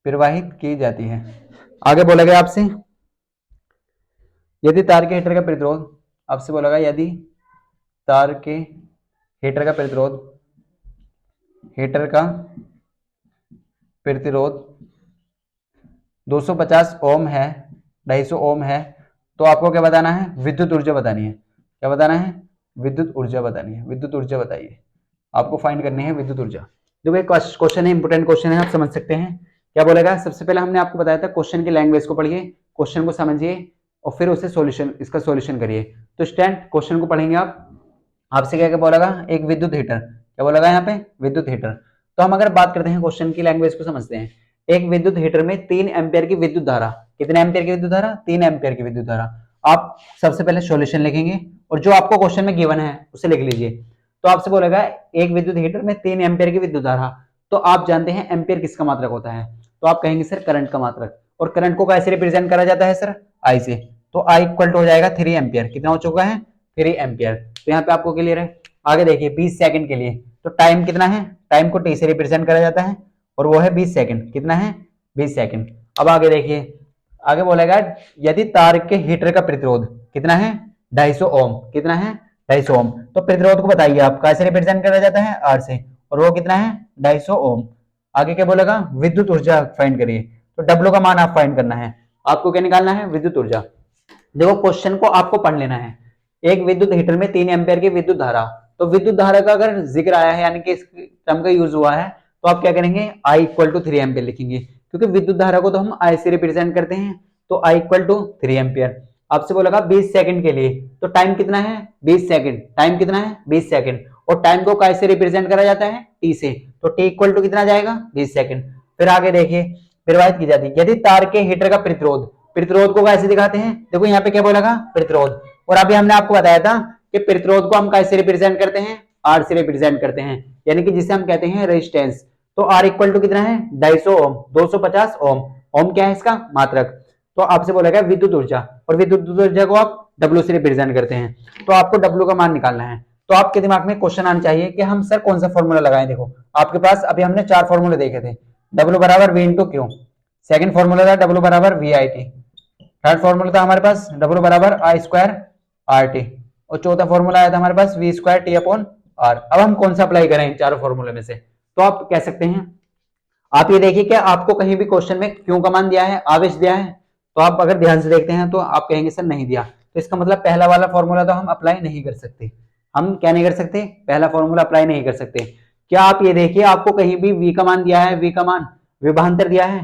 प्रवाहित की जाती है। आगे बोला गया आपसे यदि तार के हीटर का प्रतिरोध, आपसे बोला गया यदि तार के हीटर का प्रतिरोध, हीटर का प्रतिरोध 250 ओम है, 250 ओम है, तो आपको क्या बताना है, विद्युत ऊर्जा बतानी है। क्या बताना है, विद्युत ऊर्जा बतानी है। विद्युत ऊर्जा बताइए, आपको फाइंड करनी है विद्युत ऊर्जा। जो एक क्वेश्चन है, इंपोर्टेंट क्वेश्चन है, आप समझ सकते हैं। क्या बोलेगा, सबसे पहले हमने आपको बताया था क्वेश्चन की लैंग्वेज को पढ़िए, क्वेश्चन को समझिए और फिर उसे सॉल्यूशन, इसका सॉल्यूशन करिए। तो स्टूडेंट क्वेश्चन को पढ़ेंगे आप, आपसे क्या क्या बोलेगा, एक विद्युत हीटर, क्या बोलेगा यहाँ पे, विद्युत हीटर। तो हम अगर बात करते हैं क्वेश्चन की लैंग्वेज को समझते हैं। एक विद्युत हीटर में 3 एम्पियर की विद्युत धारा, कितने एम्पियर की विद्युत धारा, 3 एम्पियर की विद्युत धारा। आप सबसे पहले सॉल्यूशन लिखेंगे और जो आपको क्वेश्चन में गिवन है उसे लिख लीजिए। तो आपसे बोलेगा एक विद्युत हीटर में 3 एम्पियर की विद्युत धारा, तो आप जानते हैं एम्पियर किसका मात्रक होता है, तो आप कहेंगे सर करंट का मात्रक। और करंट को कैसे रिप्रेजेंट करा जाता है सर, आई से। तो आई इक्वल टू हो जाएगा 3 एम्पियर। कितना हो चुका है, 3 एम्पियर। तो यहाँ पे आपको क्लियर है। आगे देखिए 20 सेकंड के लिए, तो टाइम कितना है, टाइम को टी से रिप्रेजेंट करा जाता है और वो है 20 सेकंड। कितना है, 20 सेकंड। अब आगे देखिए, आगे बोलेगा यदि तार के हीटर का प्रतिरोध कितना है, 250 ओम। कितना है, 250 ओम। तो प्रतिरोध को बताइए आप कैसे रिप्रेजेंट करा जाता है, आर से, और वो कितना है, 250 ओम। आगे क्या बोलेगा, विद्युत ऊर्जा फाइंड करिए। तो डब्ल्यू का मान आप फाइंड करना है, आपको क्या निकालना है, विद्युत ऊर्जा। देखो क्वेश्चन को आपको पढ़ लेना है। एक विद्युत हीटर में 3 एम्पियर की विद्युत धारा, तो विद्युत धारा का अगर जिक्र आया है यानी कि इस टर्म का यूज हुआ है, तो आप क्या करेंगे, I इक्वल टू 3 एम्पियर लिखेंगे, क्योंकि विद्युत धारा को तो हम I से रिप्रेजेंट करते हैं। तो I इक्वल टू 3 एम्पियर। आपसे बोला 20 सेकंड के लिए, तो टाइम कितना है, 20 सेकंड। टाइम कितना है, 20 सेकंड। और टाइम को कैसे रिप्रेजेंट करा जाता है, T से। तो T इक्वल टू कितना जाएगा, 20 सेकंड। फिर आगे देखिए प्रवाहित की जाती है यदि तार के हीटर का प्रतिरोध, प्रतिरोध को कैसे दिखाते हैं, देखो यहाँ पे क्या बोलेगा, प्रतिरोध। और अभी हमने आपको बताया था कि प्रतिरोध को हम कैसे रिप्रेजेंट करते हैं, आर से रिप्रेजेंट करते हैं, यानी कि जिसे हम कहते हैं रेजिस्टेंस। तो आर इक्वल टू कितना है, 250 ओम, 250 ओम। ओम क्या है इसका मात्रक। तो आपसे बोला गया विद्युत ऊर्जा, और विद्युत ऊर्जा को आप डब्ल्यू से रिप्रेजेंट करते हैं। तो आपको डब्ल्यू का मान निकालना है। तो आपके दिमाग में क्वेश्चन आना चाहिए कि हम सर कौन सा फॉर्मूला लगाएं। देखो आपके पास अभी हमने 4 फॉर्मूले देखे थे, डब्ल्यू बराबर V into Q. Second formula था डब्ल्यू बराबर V I T. Third formula था हमारे पास डब्ल्यू बराबर आई स्क्वायर आर टी। और चौथा फॉर्मूला आया था हमारे पास V square T upon R. अब हम कौन सा अप्लाई करें इन चारों फॉर्मूले में से, तो आप कह सकते हैं, आप ये देखिए कि आपको कहीं भी क्वेश्चन में क्यों का मान दिया है, आवेश दिया है, तो आप अगर ध्यान से देखते हैं तो आप कहेंगे सर नहीं दिया। तो इसका मतलब पहला वाला फॉर्मूला तो हम अप्लाई नहीं कर सकते। हम क्या नहीं कर सकते, पहला फॉर्मूला अप्लाई नहीं कर सकते। क्या आप ये देखिए आपको कहीं भी v का मान दिया है, v का मान विभवांतर दिया है,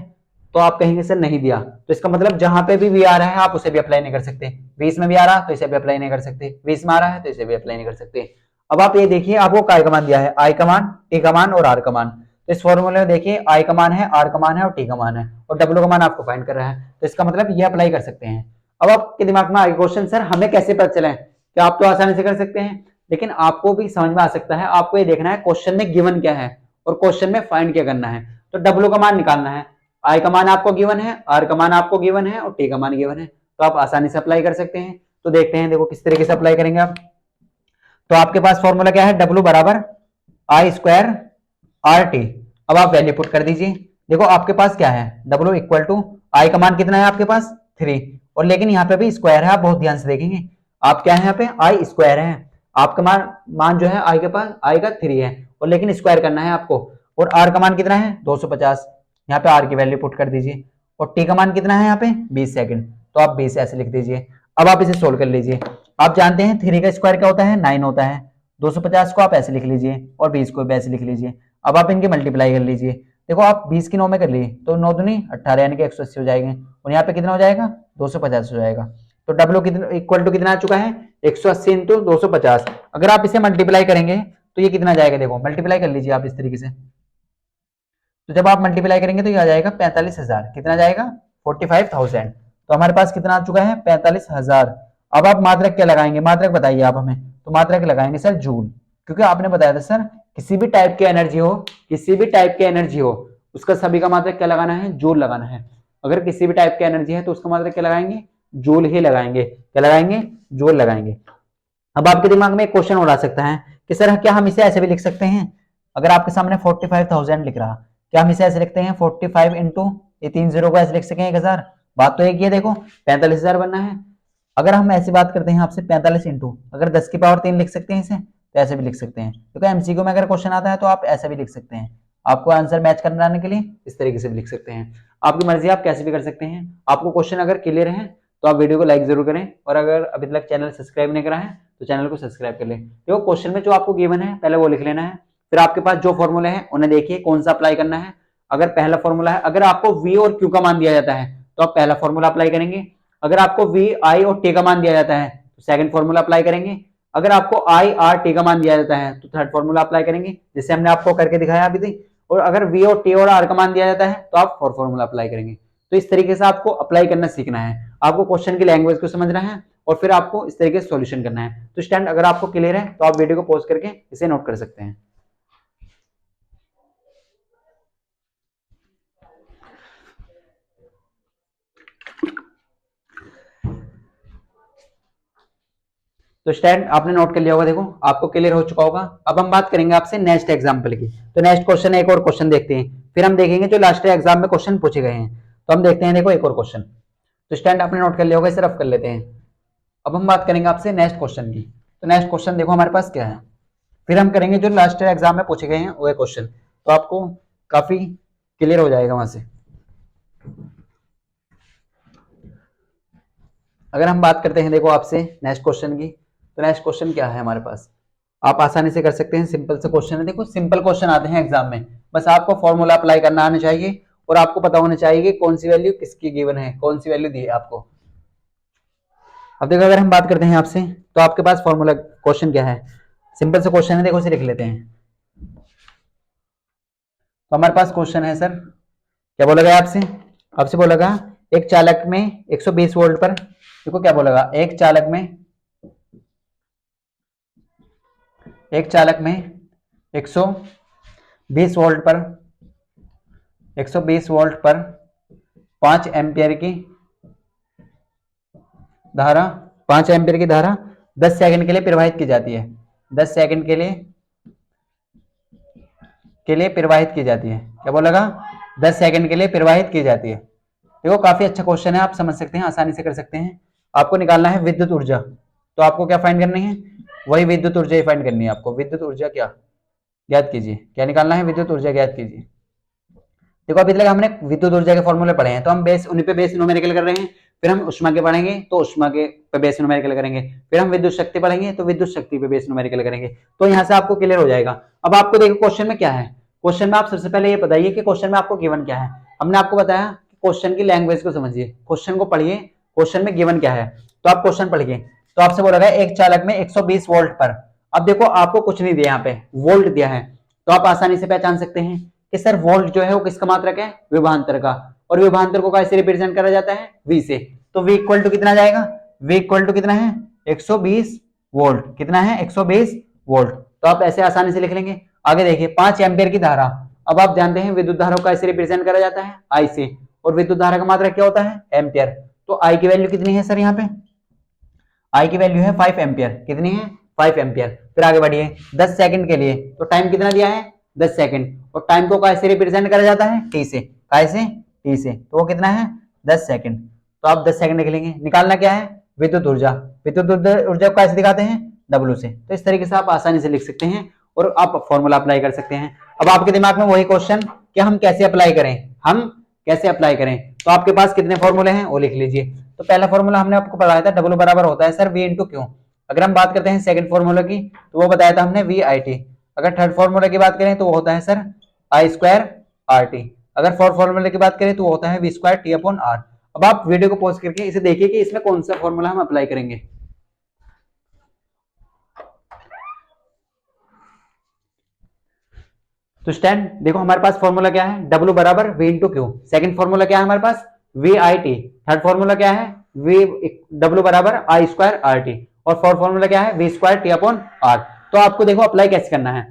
तो आप कहेंगे सर नहीं दिया। तो इसका मतलब जहां पे भी v आ रहा है आप उसे भी अप्लाई नहीं कर सकते। 20 में भी आ रहा है तो इसे भी अप्लाई नहीं कर सकते, 20 में आ रहा है तो इसे भी अप्लाई नहीं कर सकते। अब आप ये देखिए आपको काय का मान दिया है, i का मान, t का मान और r का मान। तो इस फॉर्मूले में देखिए i का मान है, r का मान है और t का मान है, और w का मान आपको फाइंड कर रहा है। तो इसका मतलब ये अप्लाई कर सकते हैं। अब आपके दिमाग में आगे क्वेश्चन, सर हमें कैसे पता चले, क्या आप तो आसानी से कर सकते हैं, लेकिन आपको भी समझ में आ सकता है। आपको ये देखना है क्वेश्चन में गिवन क्या है और क्वेश्चन में फाइंड क्या करना है, तो W का मान निकालना है। I का मान आपको गिवन है, R का मान आपको गिवन है और T का मान गिवन है, तो आप आसानी से अप्लाई कर सकते हैं। तो देखते हैं, देखो किस तरीके से अप्लाई करेंगे आप। तो आपके पास फॉर्मूला क्या है, W बराबर I स्क्वायर RT। अब आप वैल्यू पुट कर दीजिए। देखो आपके पास क्या है, W इक्वल टू I का मान कितना है आपके पास 3, और लेकिन यहाँ पे भी स्क्वायर है, आप बहुत ध्यान से देखेंगे। आप क्या है यहाँ पे I स्क्वायर है, आपका मान जो है I के पास I का 3 है, और लेकिन स्क्वायर करना है आपको। और R का मान कितना है 250, यहाँ पे R की वैल्यू पुट कर दीजिए। और T का मान कितना है यहाँ पे 20 सेकंड, तो आप 20 ऐसे लिख दीजिए। अब आप इसे सोल्व कर लीजिए। आप जानते हैं 3 का स्क्वायर क्या होता है 9 होता है। 250 को आप ऐसे लिख लीजिए और 20 को भी ऐसे लिख लीजिए। अब आप इनके मल्टीप्लाई कर लीजिए। देखो आप 20 की 9 में कर लिए तो 9 दूनी 18 यानी कि 180 हो जाएंगे, और यहाँ पे कितना हो जाएगा 250 हो जाएगा। तो W कितना इक्वल टू कितना आ चुका है 180 इंटू 250। अगर आप इसे मल्टीप्लाई करेंगे तो ये कितना जाएगा, देखो मल्टीप्लाई कर लीजिए आप इस तरीके से। तो जब आप मल्टीप्लाई करेंगे तो ये आ जाएगा 45,000, कितना जाएगा 45,000। तो हमारे पास कितना आ चुका है 45,000। अब आप मात्रक क्या लगाएंगे, मात्रक बताइए आप हमें। तो मात्रक लगाएंगे सर जूल, क्योंकि आपने बताया था सर किसी भी टाइप की एनर्जी हो, किसी भी टाइप की एनर्जी हो, उसका सभी का मात्रक क्या लगाना है, जूल लगाना है। अगर किसी भी टाइप की एनर्जी है तो उसका मात्रक क्या लगाएंगे, जूल ही लगाएंगे। क्या लगाएंगे, जूल लगाएंगे। अब आपके दिमाग में एक क्वेश्चन और आ सकता है कि सर क्या हम इसे ऐसे भी लिख सकते हैं, अगर आपके सामने 45,000 लिख रहा, क्या हम इसे ऐसे लिखते हैं 45 इंटू ये 3 जीरो को ऐसे लिख सकें 1000। बात तो एक ही है, देखो 45,000 बनना है। अगर हम ऐसी बात करते हैं आपसे 45 इंटू अगर 10 की पावर 3 लिख सकते हैं इसे, तो ऐसे भी लिख सकते हैं। क्योंकि एमसीक्यू में अगर क्वेश्चन आता है तो आप ऐसे भी लिख सकते हैं। आपको आंसर मैच कराने के लिए इस तरीके से भी लिख सकते हैं। आपकी मर्जी, आप कैसे भी कर सकते हैं। आपको क्वेश्चन अगर क्लियर है तो आप वीडियो को लाइक जरूर करें, और अगर अभी तक चैनल सब्सक्राइब नहीं करा है तो चैनल को सब्सक्राइब कर लें। देखो क्वेश्चन में जो आपको गिवन है पहले वो लिख लेना है, फिर आपके पास जो फॉर्मूले हैं उन्हें देखिए कौन सा अप्लाई करना है। अगर पहला फॉर्मूला है, अगर आपको V और Q का मान दिया जाता है तो आप पहला फॉर्मूला अप्लाई करेंगे। अगर आपको V I और T का मान दिया जाता है तो सेकंड फॉर्मूला अप्लाई करेंगे। अगर आपको I R T का मान दिया जाता है तो थर्ड फॉर्मूला अप्लाई करेंगे, जिससे हमने आपको करके दिखाया अभी थी। और अगर V और T और R का मान दिया जाता है तो आप फोर्थ फॉर्मूला अप्लाई करेंगे। तो इस तरीके से आपको अप्लाई करना सीखना है। आपको क्वेश्चन की लैंग्वेज को समझना है और फिर आपको इस तरीके से सॉल्यूशन करना है। तो स्टैंड अगर आपको क्लियर है तो आप वीडियो को पॉज करके इसे नोट कर सकते हैं। तो स्टैंड आपने नोट कर लिया होगा, देखो आपको क्लियर हो चुका होगा। अब हम बात करेंगे आपसे नेक्स्ट एग्जांपल की। तो नेक्स्ट क्वेश्चन, एक और क्वेश्चन देखते हैं, फिर हम देखेंगे जो लास्ट एग्जाम में क्वेश्चन पूछे गए हैं। तो हम देखते हैं, देखो एक और क्वेश्चन। तो स्टैंड आपने नोट कर लिया होगा, इसे रफ कर लेते हैं। अब हम बात करेंगे आपसे नेक्स्ट क्वेश्चन की। तो नेक्स्ट क्वेश्चन देखो हमारे पास क्या है, फिर हम करेंगे जो लास्ट एग्जाम में पूछे गए हैं वो क्वेश्चन, तो आपको काफी क्लियर हो जाएगा वहां से। अगर हम बात करते हैं देखो आपसे नेक्स्ट क्वेश्चन की, तो नेक्स्ट क्वेश्चन क्या है हमारे पास, आप आसानी से कर सकते हैं। सिंपल से क्वेश्चन है, देखो सिंपल क्वेश्चन आते हैं एग्जाम में, बस आपको फॉर्मूला अप्लाई करना आना चाहिए और आपको पता होना चाहिए कि कौन सी वैल्यू किसकी गिवन है, कौन सी वैल्यू दी है आपको। अब देखो अगर हम बात करते हैं आपसे, तो आपके पास फॉर्मूला क्वेश्चन क्या है, सिंपल से क्वेश्चन है, देखो इसे लिख लेते हैं। तो हमारे पास क्वेश्चन है सर, क्या बोला गया आपसे, आपसे बोला गया एक चालक में 120 वोल्ट पर, देखो क्या बोला गया, एक चालक में 120 वोल्ट पर 5 एम्पियर की धारा 10 सेकंड के लिए प्रवाहित की जाती है। 10 सेकंड के लिए प्रवाहित की जाती है। क्या बोलेगा, 10 सेकंड के लिए प्रवाहित की जाती है। देखो काफी अच्छा क्वेश्चन है, आप समझ सकते हैं, आसानी से कर सकते हैं। आपको निकालना है विद्युत ऊर्जा, तो आपको क्या फाइंड करनी है, वही विद्युत ऊर्जा ही फाइंड करनी है आपको। विद्युत ऊर्जा क्या ज्ञात कीजिए, क्या निकालना है, विद्युत ऊर्जा ज्ञात कीजिए। देखो अभी तक हमने विद्युत ऊर्जा के फॉर्मूले पढ़े हैं, तो हम उन्हीं पे बेस न्यूमेरिकल कर रहे हैं। फिर हम उष्मा के पढ़ेंगे तो उष्मा के पे बेस न्यूमेरिकल करेंगे। फिर हम विद्युत शक्ति पढ़ेंगे तो विद्युत शक्ति पे बेस न्यूमेरिकल करेंगे। तो यहाँ से आपको क्लियर हो जाएगा। अब आपको देखो क्वेश्चन में क्या है, क्वेश्चन में आप सबसे पहले ये बताइए कि क्वेश्चन में आपको गिवन क्या है। हमने आपको बताया कि क्वेश्चन की लैंग्वेज को समझिए, क्वेश्चन को पढ़िए, क्वेश्चन में गिवन क्या है। तो आप क्वेश्चन पढ़िए, तो आपसे बोला गया एक चालक में 120 वोल्ट पर। अब देखो आपको कुछ नहीं दिया, यहाँ पे वोल्ट दिया है, तो आप आसानी से पहचान सकते हैं कि सर वोल्ट जो है वो किसका मात्रक है, विभवांतर का। और विभवांतर को कैसे रिप्रेजेंट करा जाता है, V से। तो V इक्वल टू कितना जाएगा, V इक्वल टू कितना है 120 वोल्ट, कितना है 120 वोल्ट। तो आप ऐसे आसानी से लिख लेंगे। आगे देखिए 5 एम्पियर की धारा। अब आप जानते हैं विद्युत धारा को कैसे रिप्रेजेंट करा जाता है, आई से, और विद्युत धारा का मात्रक क्या होता है, एम्पियर। तो आई की वैल्यू कितनी है सर, यहाँ पे आई की वैल्यू है 5 एम्पियर। कितनी है, 5 एम्पियर। फिर आगे बढ़िए 10 सेकंड के लिए, तो टाइम कितना दिया है, 10 सेकंड। और टाइम को कैसे रिप्रेजेंट करा जाता है, टी से, कैसे, टी से। तो वो कितना है, 10 सेकंड। तो आप 10 सेकंड निकलेंगे। निकालना क्या है, विद्युत ऊर्जा। विद्युत ऊर्जा को कैसे दिखाते हैं, डब्ल्यू से। तो इस तरीके से आप आसानी से लिख सकते हैं और आप फॉर्मूला अप्लाई कर सकते हैं। अब आपके दिमाग में वही क्वेश्चन कि हम कैसे अप्लाई करें, हम कैसे अप्लाई करें। तो आपके पास कितने फॉर्मूले हैं वो लिख लीजिए। तो पहला फॉर्मूला हमने आपको पढ़ाया था, डब्ल्यू बराबर होता है सर वी इंटू क्यू। अगर हम बात करते हैं सेकंड फॉर्मूला की, तो वो बताया था हमने वी आई टी। अगर थर्ड फॉर्मूला की बात करें तो वो होता है sir I square R T. अगर फोर्थ फॉर्मूला की बात करें तो वो होता है V square T upon R. अब आप वीडियो को पॉज करके इसे देखिए कि इसमें कौन सा फॉर्मूला हम अप्लाई करेंगे। तो स्टैंड देखो हमारे पास फॉर्मूला क्या है, डब्ल्यू बराबर V into Q. Second formula क्या है हमारे पास, V I T. Third formula क्या है, वी डब्ल्यू बराबर आई स्क्वायर आर टी। और फोर्थ फॉर्मूला क्या है, V square T upon R. तो आपको देखो अप्लाई कैसे करना है।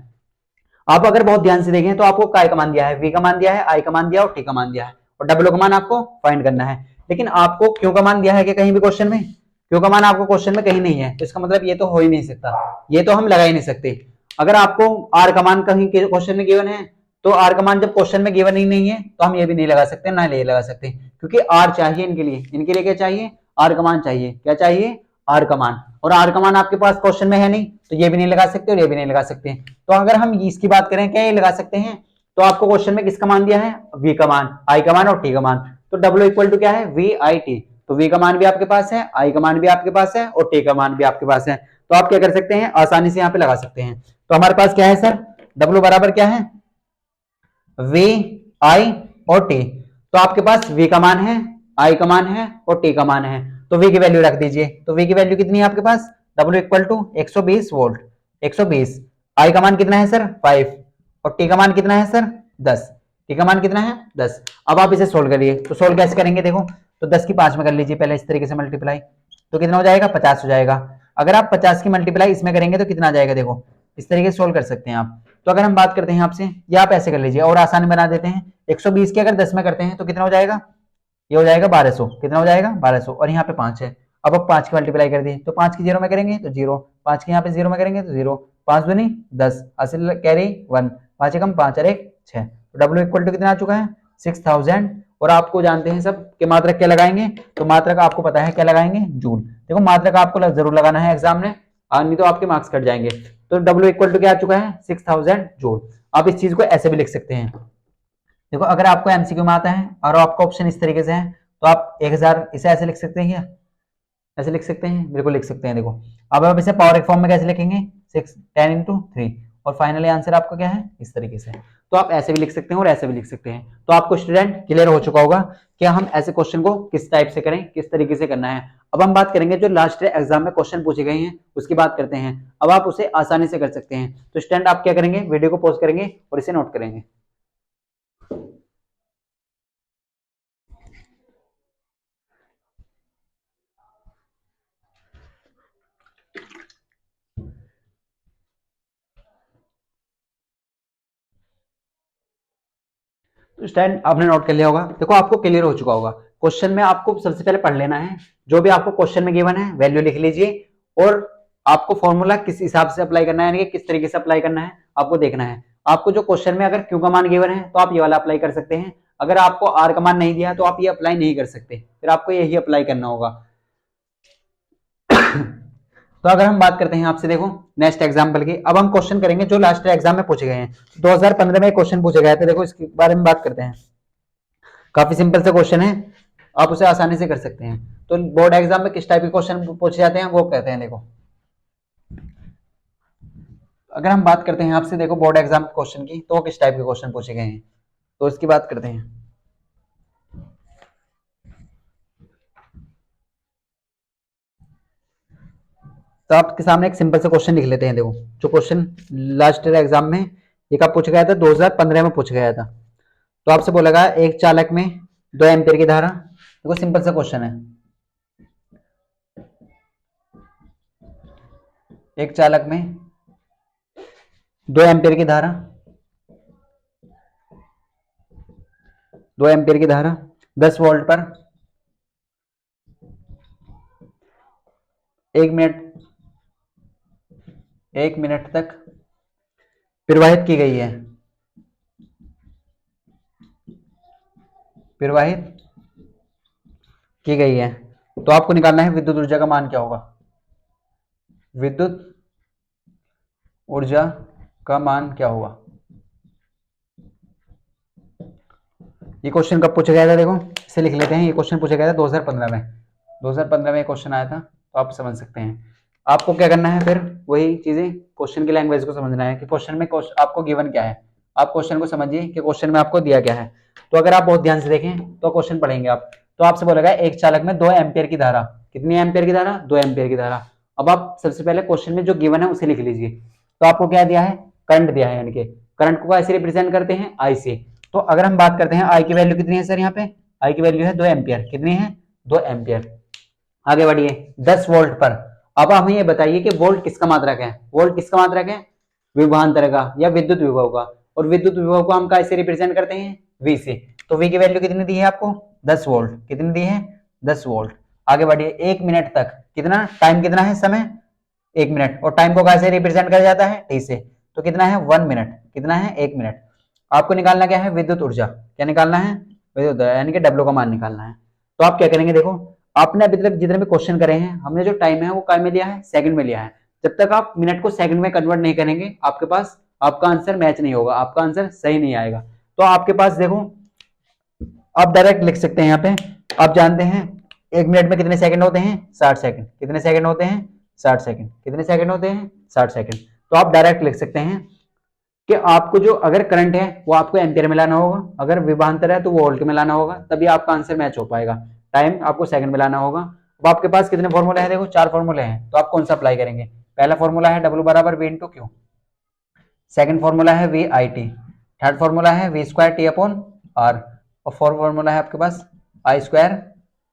आप अगर बहुत ध्यान से देखें तो आपको काय का मान दिया है, वी का मान दिया है, आई का मान दिया है और टी का मान दिया है, और डब्ल्यू का मान आपको फाइंड करना है। लेकिन आपको क्यू का मान दिया है कि कहीं भी क्वेश्चन में, क्यू का मान आपको क्वेश्चन में कहीं नहीं है, तो इसका मतलब ये तो हो ही नहीं सकता, ये तो हम लगा ही नहीं सकते। अगर आपको आर का मान कहीं क्वेश्चन में गिवन है, तो आर का मान जब क्वेश्चन में गिवन ही नहीं है तो हम ये भी नहीं लगा सकते, ना ये लगा सकते, क्योंकि आर चाहिए इनके लिए क्या चाहिए, आर का मान चाहिए। क्या चाहिए, आर का मान। और आर का मान आपके पास क्वेश्चन में है नहीं, तो ये भी नहीं लगा सकते और ये भी नहीं लगा सकते। तो अगर हम इसकी बात करें क्या ये लगा सकते हैं, तो आपको क्वेश्चन में किसका मान दिया है, वी का मान, आई का मान और टी का मान। तो डब्ल्यू इक्वल टू क्या है, वी आई टी। तो वी का मान भी आपके पास है, आई का मान भी आपके पास है और टी का मान भी आपके पास है। तो आप क्या कर सकते हैं, आसानी से यहाँ पे लगा सकते हैं। तो हमारे पास क्या है सर, डब्ल्यू बराबर क्या है, वी आई और टी। तो आपके पास वी का मान है, आई का मान है और टी का मान है। तो वी की वैल्यू रख दीजिए। तो वी की वैल्यू कितनी है आपके पास, डब्ल्यू इक्वल टू 120 वोल्ट, 120। आई का मान कितना है सर 5 और टी का मान कितना है सर 10। टी का मान कितना है 10। अब आप इसे सोल्व करिए। तो सोल्व कैसे करेंगे, देखो तो 10 की 5 में कर लीजिए पहले, इस तरीके से मल्टीप्लाई। तो कितना हो जाएगा, 50 हो जाएगा। अगर आप 50 की मल्टीप्लाई इसमें करेंगे तो कितना आ जाएगा, देखो इस तरीके से सोल्व कर सकते हैं आप। तो अगर हम बात करते हैं आपसे, या आप ऐसे कर लीजिए और आसान बना देते हैं। 120 के अगर 10 में करते हैं तो कितना हो जाएगा, ये हो जाएगा 1200। कितना हो जाएगा 1200, और यहाँ पे 5 है। अब 5 की मल्टीप्लाई कर दी, तो 5 की जीरो में करेंगे तो जीरो, 5 की यहाँ पे जीरो में करेंगे तो जीरो, 5 दूनी 10, हासिल कैरी 1, 5 एकम 5 और 1 6। तो डब्ल्यू इक्वल टू कितना आ चुका है 6000। और आपको जानते हैं सब कि मात्रक क्या लगाएंगे, तो मात्रक आपको पता है क्या लगाएंगे, जूल। देखो मात्रक आपको जरूर लगाना है एग्जाम में, नहीं तो आपके मार्क्स कट जाएंगे। तो डब्ल्यू इक्वल टू क्या आ चुका है 6000 जूल। आप इस चीज को ऐसे भी लिख सकते हैं। देखो अगर आपको एमसीक्यू में आता है और आपका ऑप्शन इस तरीके से है, तो आप 1000 इसे ऐसे लिख सकते हैं, क्या ऐसे लिख सकते हैं, बिल्कुल लिख सकते हैं। देखो अब आप इसे पावर एक फॉर्म में कैसे लिखेंगे, 6 10 इंटू 3, और फाइनली आंसर आपका क्या है इस तरीके से। तो आप ऐसे भी लिख सकते हैं और ऐसे भी लिख सकते हैं। तो आपको स्टूडेंट क्लियर हो चुका होगा कि हम ऐसे क्वेश्चन को किस टाइप से करें, किस तरीके से करना है। अब हम बात करेंगे जो लास्ट एग्जाम में क्वेश्चन पूछे गए हैं उसकी बात करते हैं। अब आप उसे आसानी से कर सकते हैं। तो स्टूडेंट आप क्या करेंगे, वीडियो को पॉज करेंगे और इसे नोट करेंगे। तो स्टैंड आपने नोट कर लिया होगा। देखो आपको क्लियर हो चुका होगा। क्वेश्चन में आपको सबसे पहले पढ़ लेना है, जो भी आपको क्वेश्चन में गिवन है वैल्यू लिख लीजिए, और आपको फॉर्मूला किस हिसाब से अप्लाई करना है, यानी कि किस तरीके से अप्लाई करना है आपको देखना है। आपको जो क्वेश्चन में अगर क्यू का मान गिवन है तो आप ये वाला अप्लाई कर सकते हैं। अगर आपको आर का मान नहीं दिया तो आप ये अप्लाई नहीं कर सकते, फिर आपको यही अप्लाई करना होगा। तो अगर हम बात करते हैं आपसे, देखो नेक्स्ट एग्जांपल की, अब हम क्वेश्चन करेंगे जो लास्ट एग्जाम में पूछे गए हैं। 2015 में क्वेश्चन पूछे गए थे, देखो इसके बारे में बात करते हैं। काफी सिंपल सा क्वेश्चन है, आप उसे आसानी से कर सकते हैं। तो बोर्ड एग्जाम में किस टाइप के क्वेश्चन पूछे जाते हैं वो कहते हैं। देखो अगर हम बात करते हैं आपसे, देखो बोर्ड एग्जाम क्वेश्चन की, तो किस टाइप के क्वेश्चन पूछे गए हैं, तो इसकी बात करते हैं। तो आपके सामने एक सिंपल सा क्वेश्चन लिख लेते हैं। देखो जो क्वेश्चन लास्ट ईयर एग्जाम में ये कब पूछा गया था, 2015 में पूछा गया था। तो आपसे बोला गया एक चालक में 2 एम्पीयर की धारा। देखो सिंपल सा क्वेश्चन है, एक चालक में 2 एम्पियर की धारा, 2 एम्पियर की धारा 10 वोल्ट पर 1 मिनट तक प्रवाहित की गई है, प्रवाहित की गई है। तो आपको निकालना है विद्युत ऊर्जा का मान क्या होगा। विद्युत ऊर्जा का मान क्या होगा। ये क्वेश्चन कब पूछा गया था, देखो इसे लिख लेते हैं। ये क्वेश्चन पूछा गया था 2015 में, 2015 में क्वेश्चन आया था, तो आप समझ सकते हैं। आपको क्या करना है फिर, वही चीजें क्वेश्चन की लैंग्वेज को समझना है कि क्वेश्चन में आपको गिवन क्या है। आप क्वेश्चन को समझिए कि क्वेश्चन में आपको दिया क्या है। तो अगर आप बहुत ध्यान से देखें तो क्वेश्चन पढ़ेंगे आप, तो आपसे बोलेगा एक चालक में 2 एम्पियर की धारा, कितनी एम्पियर की धारा, 2 एम्पियर की धारा। अब आप सबसे पहले क्वेश्चन में जो गिवन है उसे लिख लीजिए। तो आपको क्या दिया है, करंट दिया है, यानी कि करंट को कैसे रिप्रेजेंट करते हैं, आई से। तो अगर हम बात करते हैं आई की वैल्यू कितनी है सर, यहाँ पे आई की वैल्यू है 2 एम्पियर, कितनी है 2 एम्पियर। आगे बढ़िए 10 वोल्ट पर। अब हमें ये बताइए कि वोल्ट किसका मात्रक है, वोल्ट किसका मात्रक है, विभवांतर का या विद्युत विभव का। और विद्युत विभव को हम कैसे रिप्रेजेंट करते हैं, वी से। तो वी की वैल्यू कितनी दी है आपको, 10 वोल्ट, कितनी दी है 10 वोल्ट। आगे बढ़िए 1 मिनट तक, कितना टाइम, कितना है समय 1 मिनट, और टाइम को कैसे रिप्रेजेंट किया जाता है, टी से। तो कितना है 1 मिनट, कितना है 1 मिनट। आपको निकालना क्या है, विद्युत ऊर्जा, क्या निकालना है, विद्युत यानी कि डब्ल्यू का मान निकालना है। तो आप क्या करेंगे, देखो आपने अभी तक जितने भी क्वेश्चन करे हैं, हमने जो टाइम है वो काय में लिया है, सेकंड में लिया है। जब तक आप मिनट को सेकंड में कन्वर्ट नहीं करेंगे, आपके पास आपका आंसर मैच नहीं होगा, आपका आंसर सही नहीं आएगा। तो आपके पास देखो, आप डायरेक्ट लिख सकते हैं यहाँ पे। आप जानते हैं 1 मिनट में कितने सेकंड होते हैं, 60 सेकंड, कितने सेकंड होते हैं 60 सेकंड, कितने सेकंड होते हैं 60 सेकंड। तो आप डायरेक्ट लिख सकते हैं कि आपको जो अगर करंट है वो आपको एम्पियर में लाना होगा, अगर विभवांतर है तो वो वोल्ट में लाना होगा, तभी आपका आंसर मैच हो पाएगा। टाइम आपको सेकंड में लाना होगा। अब आपके पास कितने फॉर्मूले हैं, देखो 4 फॉर्मूले हैं, तो आप कौन सा अप्लाई करेंगे। पहला फॉर्मूला है डब्ल्यू बराबर V into Q, second formula है V I T, third formula है V square T upon R, और फोर्थ फॉर्मूला है आपके पास आई स्क्वायर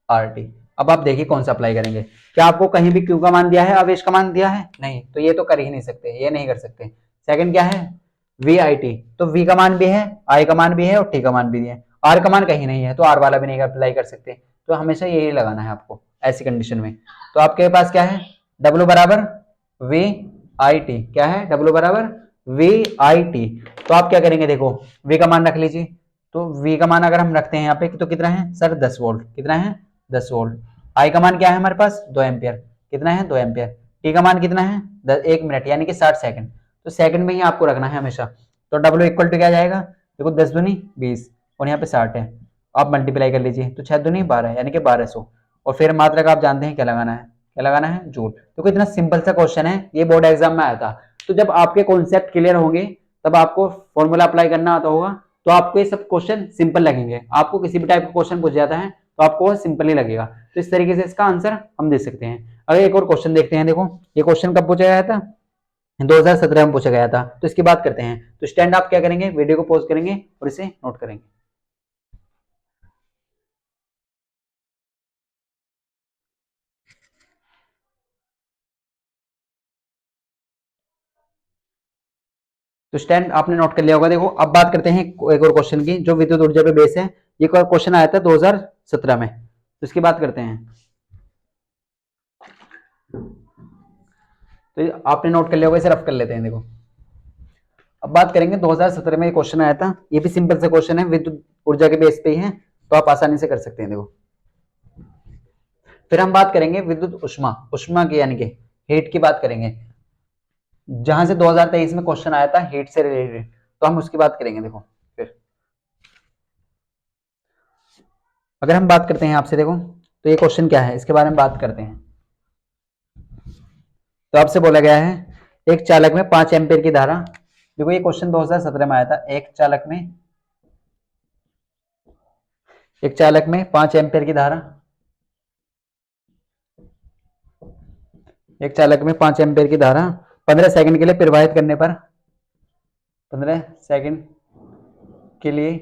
आर टी। अब आप देखिए कौन सा अप्लाई करेंगे। क्या आपको कहीं भी क्यू का मान दिया है, आवेश का मान दिया है, नहीं, तो ये तो कर ही नहीं सकते, ये नहीं कर सकते। सेकंड क्या है, वी आई टी, तो वी का मान भी है, आई का मान भी है और टी का मान भी है। आर का मान कहीं नहीं है, तो आर वाला भी नहीं अप्लाई कर सकते। तो हमेशा यही लगाना है आपको ऐसी कंडीशन में। तो आपके पास क्या है, डब्ल्यू बराबर वी आई टी, क्या है डब्ल्यू बराबर वी आई टी। तो आप क्या करेंगे, देखो वी का मान रख लीजिए। तो वी का मान अगर हम रखते हैं यहाँ पे तो कितना है सर 10 वोल्ट, कितना है 10 वोल्ट। आई का मान क्या है हमारे पास 2 एम्पियर, कितना है 2 एम्पियर। टी का मान कितना है 1 मिनट यानी कि 60 सेकंड। तो सेकंड में ही आपको रखना है हमेशा। तो डब्ल्यू इक्वल टू क्या जाएगा, देखो 10 दूनी 20 और यहाँ पे 60 है, आप मल्टीप्लाई कर लीजिए, तो 6 दूनी 12 यानी कि 1200। और फिर मात्रक आप जानते हैं क्या लगाना है, क्या लगाना है जूल। देखो इतना सिंपल सा क्वेश्चन है, ये बोर्ड एग्जाम में आया था। तो जब आपके कॉन्सेप्ट क्लियर होंगे तब आपको फॉर्मूला अप्लाई करना आता होगा, तो आपको ये सब क्वेश्चन सिंपल लगेंगे। आपको किसी भी टाइप का क्वेश्चन पूछ जाता है तो आपको सिंपल ही लगेगा। तो इस तरीके से इसका आंसर हम दे सकते हैं। अगर एक और क्वेश्चन देखते हैं, देखो ये क्वेश्चन कब पूछा गया था, 2017 में पूछा गया था। तो इसकी बात करते हैं। तो स्टैंड आप क्या करेंगे, वीडियो को पॉज करेंगे और इसे नोट करेंगे। तो स्टैंड आपने नोट कर लिया होगा। देखो अब बात करते हैं एक और क्वेश्चन की जो विद्युत ऊर्जा पे बेस है। ये क्वेश्चन आया था 2017 में, तो इसकी बात करते हैं। तो आपने नोट कर लिया होगा, इसे रफ कर लेते हैं। देखो अब बात करेंगे 2017 में ये क्वेश्चन आया था। ये भी सिंपल से क्वेश्चन है, विद्युत ऊर्जा के बेस पे ही है, तो आप आसानी से कर सकते हैं। देखो फिर हम बात करेंगे विद्युत उष्मा, उष्मा की यानी कि हीट की बात करेंगे, जहां से 2023 में क्वेश्चन आया था हीट से रिलेटेड, तो हम उसकी बात करेंगे। देखो फिर अगर हम बात करते हैं आपसे, देखो तो ये क्वेश्चन क्या है इसके बारे में बात करते हैं। तो आपसे बोला गया है एक चालक में 5 एम्पियर की धारा। देखो ये क्वेश्चन 2017 में आया था। एक चालक में 5 एम्पियर की धारा, एक चालक में 5 एम्पियर की धारा 15 सेकंड के लिए प्रवाहित करने पर, 15 सेकंड के लिए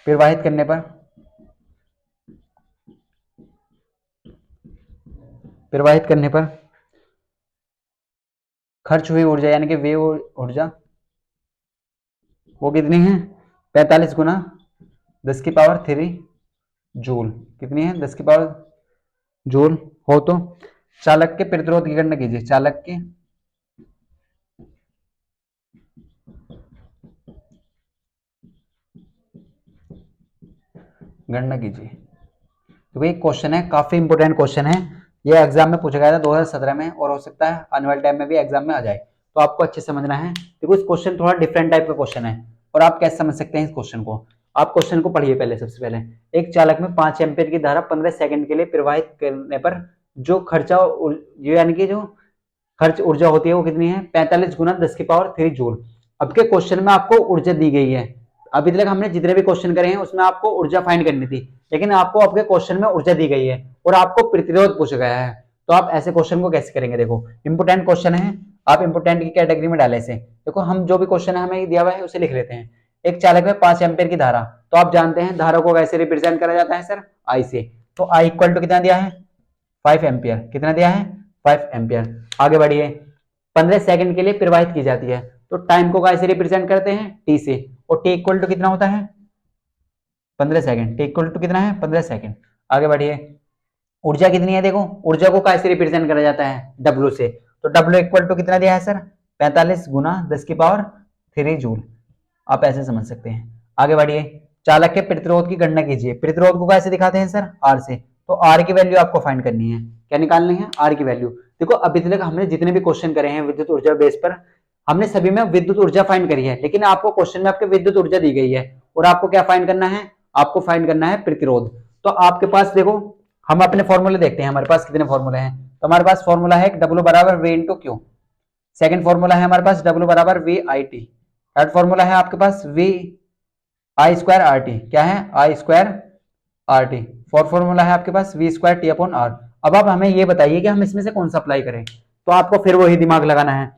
प्रवाहित करने पर, प्रवाहित करने पर खर्च हुई ऊर्जा यानी कि वे ऊर्जा वो कितनी है, 45 गुना 10⁻³ जूल। कितनी है, 10⁻³ जूल हो। तो चालक के प्रतिरोध की गणना कीजिए, चालक के गणना कीजिए। तो ये क्वेश्चन है, काफी इंपोर्टेंट क्वेश्चन है, ये एग्जाम में पूछा गया था 2017 में, और हो सकता है आने वाले टाइम में भी एग्जाम में आ जाए, तो आपको अच्छे समझना है। देखो इस क्वेश्चन थोड़ा डिफरेंट टाइप का क्वेश्चन है, और आप कैसे समझ सकते हैं इस क्वेश्चन को। आप क्वेश्चन को पढ़िए पहले। सबसे पहले, एक चालक में 5 एम्पीयर की धारा 15 सेकंड के लिए प्रवाहित करने पर जो खर्चा यानी कि जो खर्च ऊर्जा होती है वो कितनी है, 45 गुना 10⁻³ जूल। अब के क्वेश्चन में आपको ऊर्जा दी गई है। अभी तक हमने जितने भी क्वेश्चन करे हैं उसमें आपको ऊर्जा फाइंड करनी थी, लेकिन आपको आपके क्वेश्चन में ऊर्जा दी गई है और आपको प्रतिरोध पूछा गया है। तो आप ऐसे क्वेश्चन को कैसे करेंगे। देखो इंपोर्टेंट क्वेश्चन है, आप इंपोर्टेंट की कैटेगरी में डाले इसे। देखो हम जो भी क्वेश्चन है हमें दिया हुआ है उसे लिख लेते हैं। एक चालक में 5 एम्पीयर की धारा, तो आप जानते हैं धारा को कैसे रिप्रेजेंट करा जाता है सर, आई से। तो आई इक्वल टू कितना दिया है, 5 एम्पियर। कितना दिया है, 5 एम्पियर। आगे बढ़िए, 15 सेकंड के लिए प्रवाहित की जाती है, तो टाइम को कैसे रिप्रेजेंट करते हैं, टी से। और टी इक्वल टू कितना होता है, 15 सेकंड। टी इक्वल टू कितना है, 15 सेकंड। आगे बढ़िए, ऊर्जा कितनी है, देखो ऊर्जा को कैसे रिप्रेजेंट करा जाता है, डब्ल्यू से। तो डब्ल्यू इक्वल टू कितना दिया है सर, 45 गुना 10⁻³ जूल। आप ऐसे समझ सकते हैं। आगे बढ़िए, चालक के प्रतिरोध की गणना कीजिए। प्रतिरोध को कैसे दिखाते हैं सर, आर से। तो आर की वैल्यू आपको फाइंड करनी है। क्या निकालनी है, आर की वैल्यू। देखो अभी तक हमने जितने भी क्वेश्चन करे हैं विद्युत ऊर्जा बेस पर, हमने सभी में विद्युत ऊर्जा फाइंड करी है, लेकिन आपको क्वेश्चन में आपके विद्युत ऊर्जा दी गई है और आपको क्या फाइंड करना है, आपको फाइंड करना है प्रतिरोध। तो आपके पास देखो, हम अपने फॉर्मूले देखते हैं हमारे पास कितने फॉर्मूले हैं। तो हमारे पास फॉर्मूला है W बराबर V into Q. Second formula है हमारे पास W बराबर V I T. Third formula है आपके पास V I square R T. क्या है, I square R T. Fourth formula है आपके पास V square T upon R. अब आप हमें ये बताइए कि हम इसमें से कौन सा अप्लाई करें। तो आपको फिर वही दिमाग लगाना है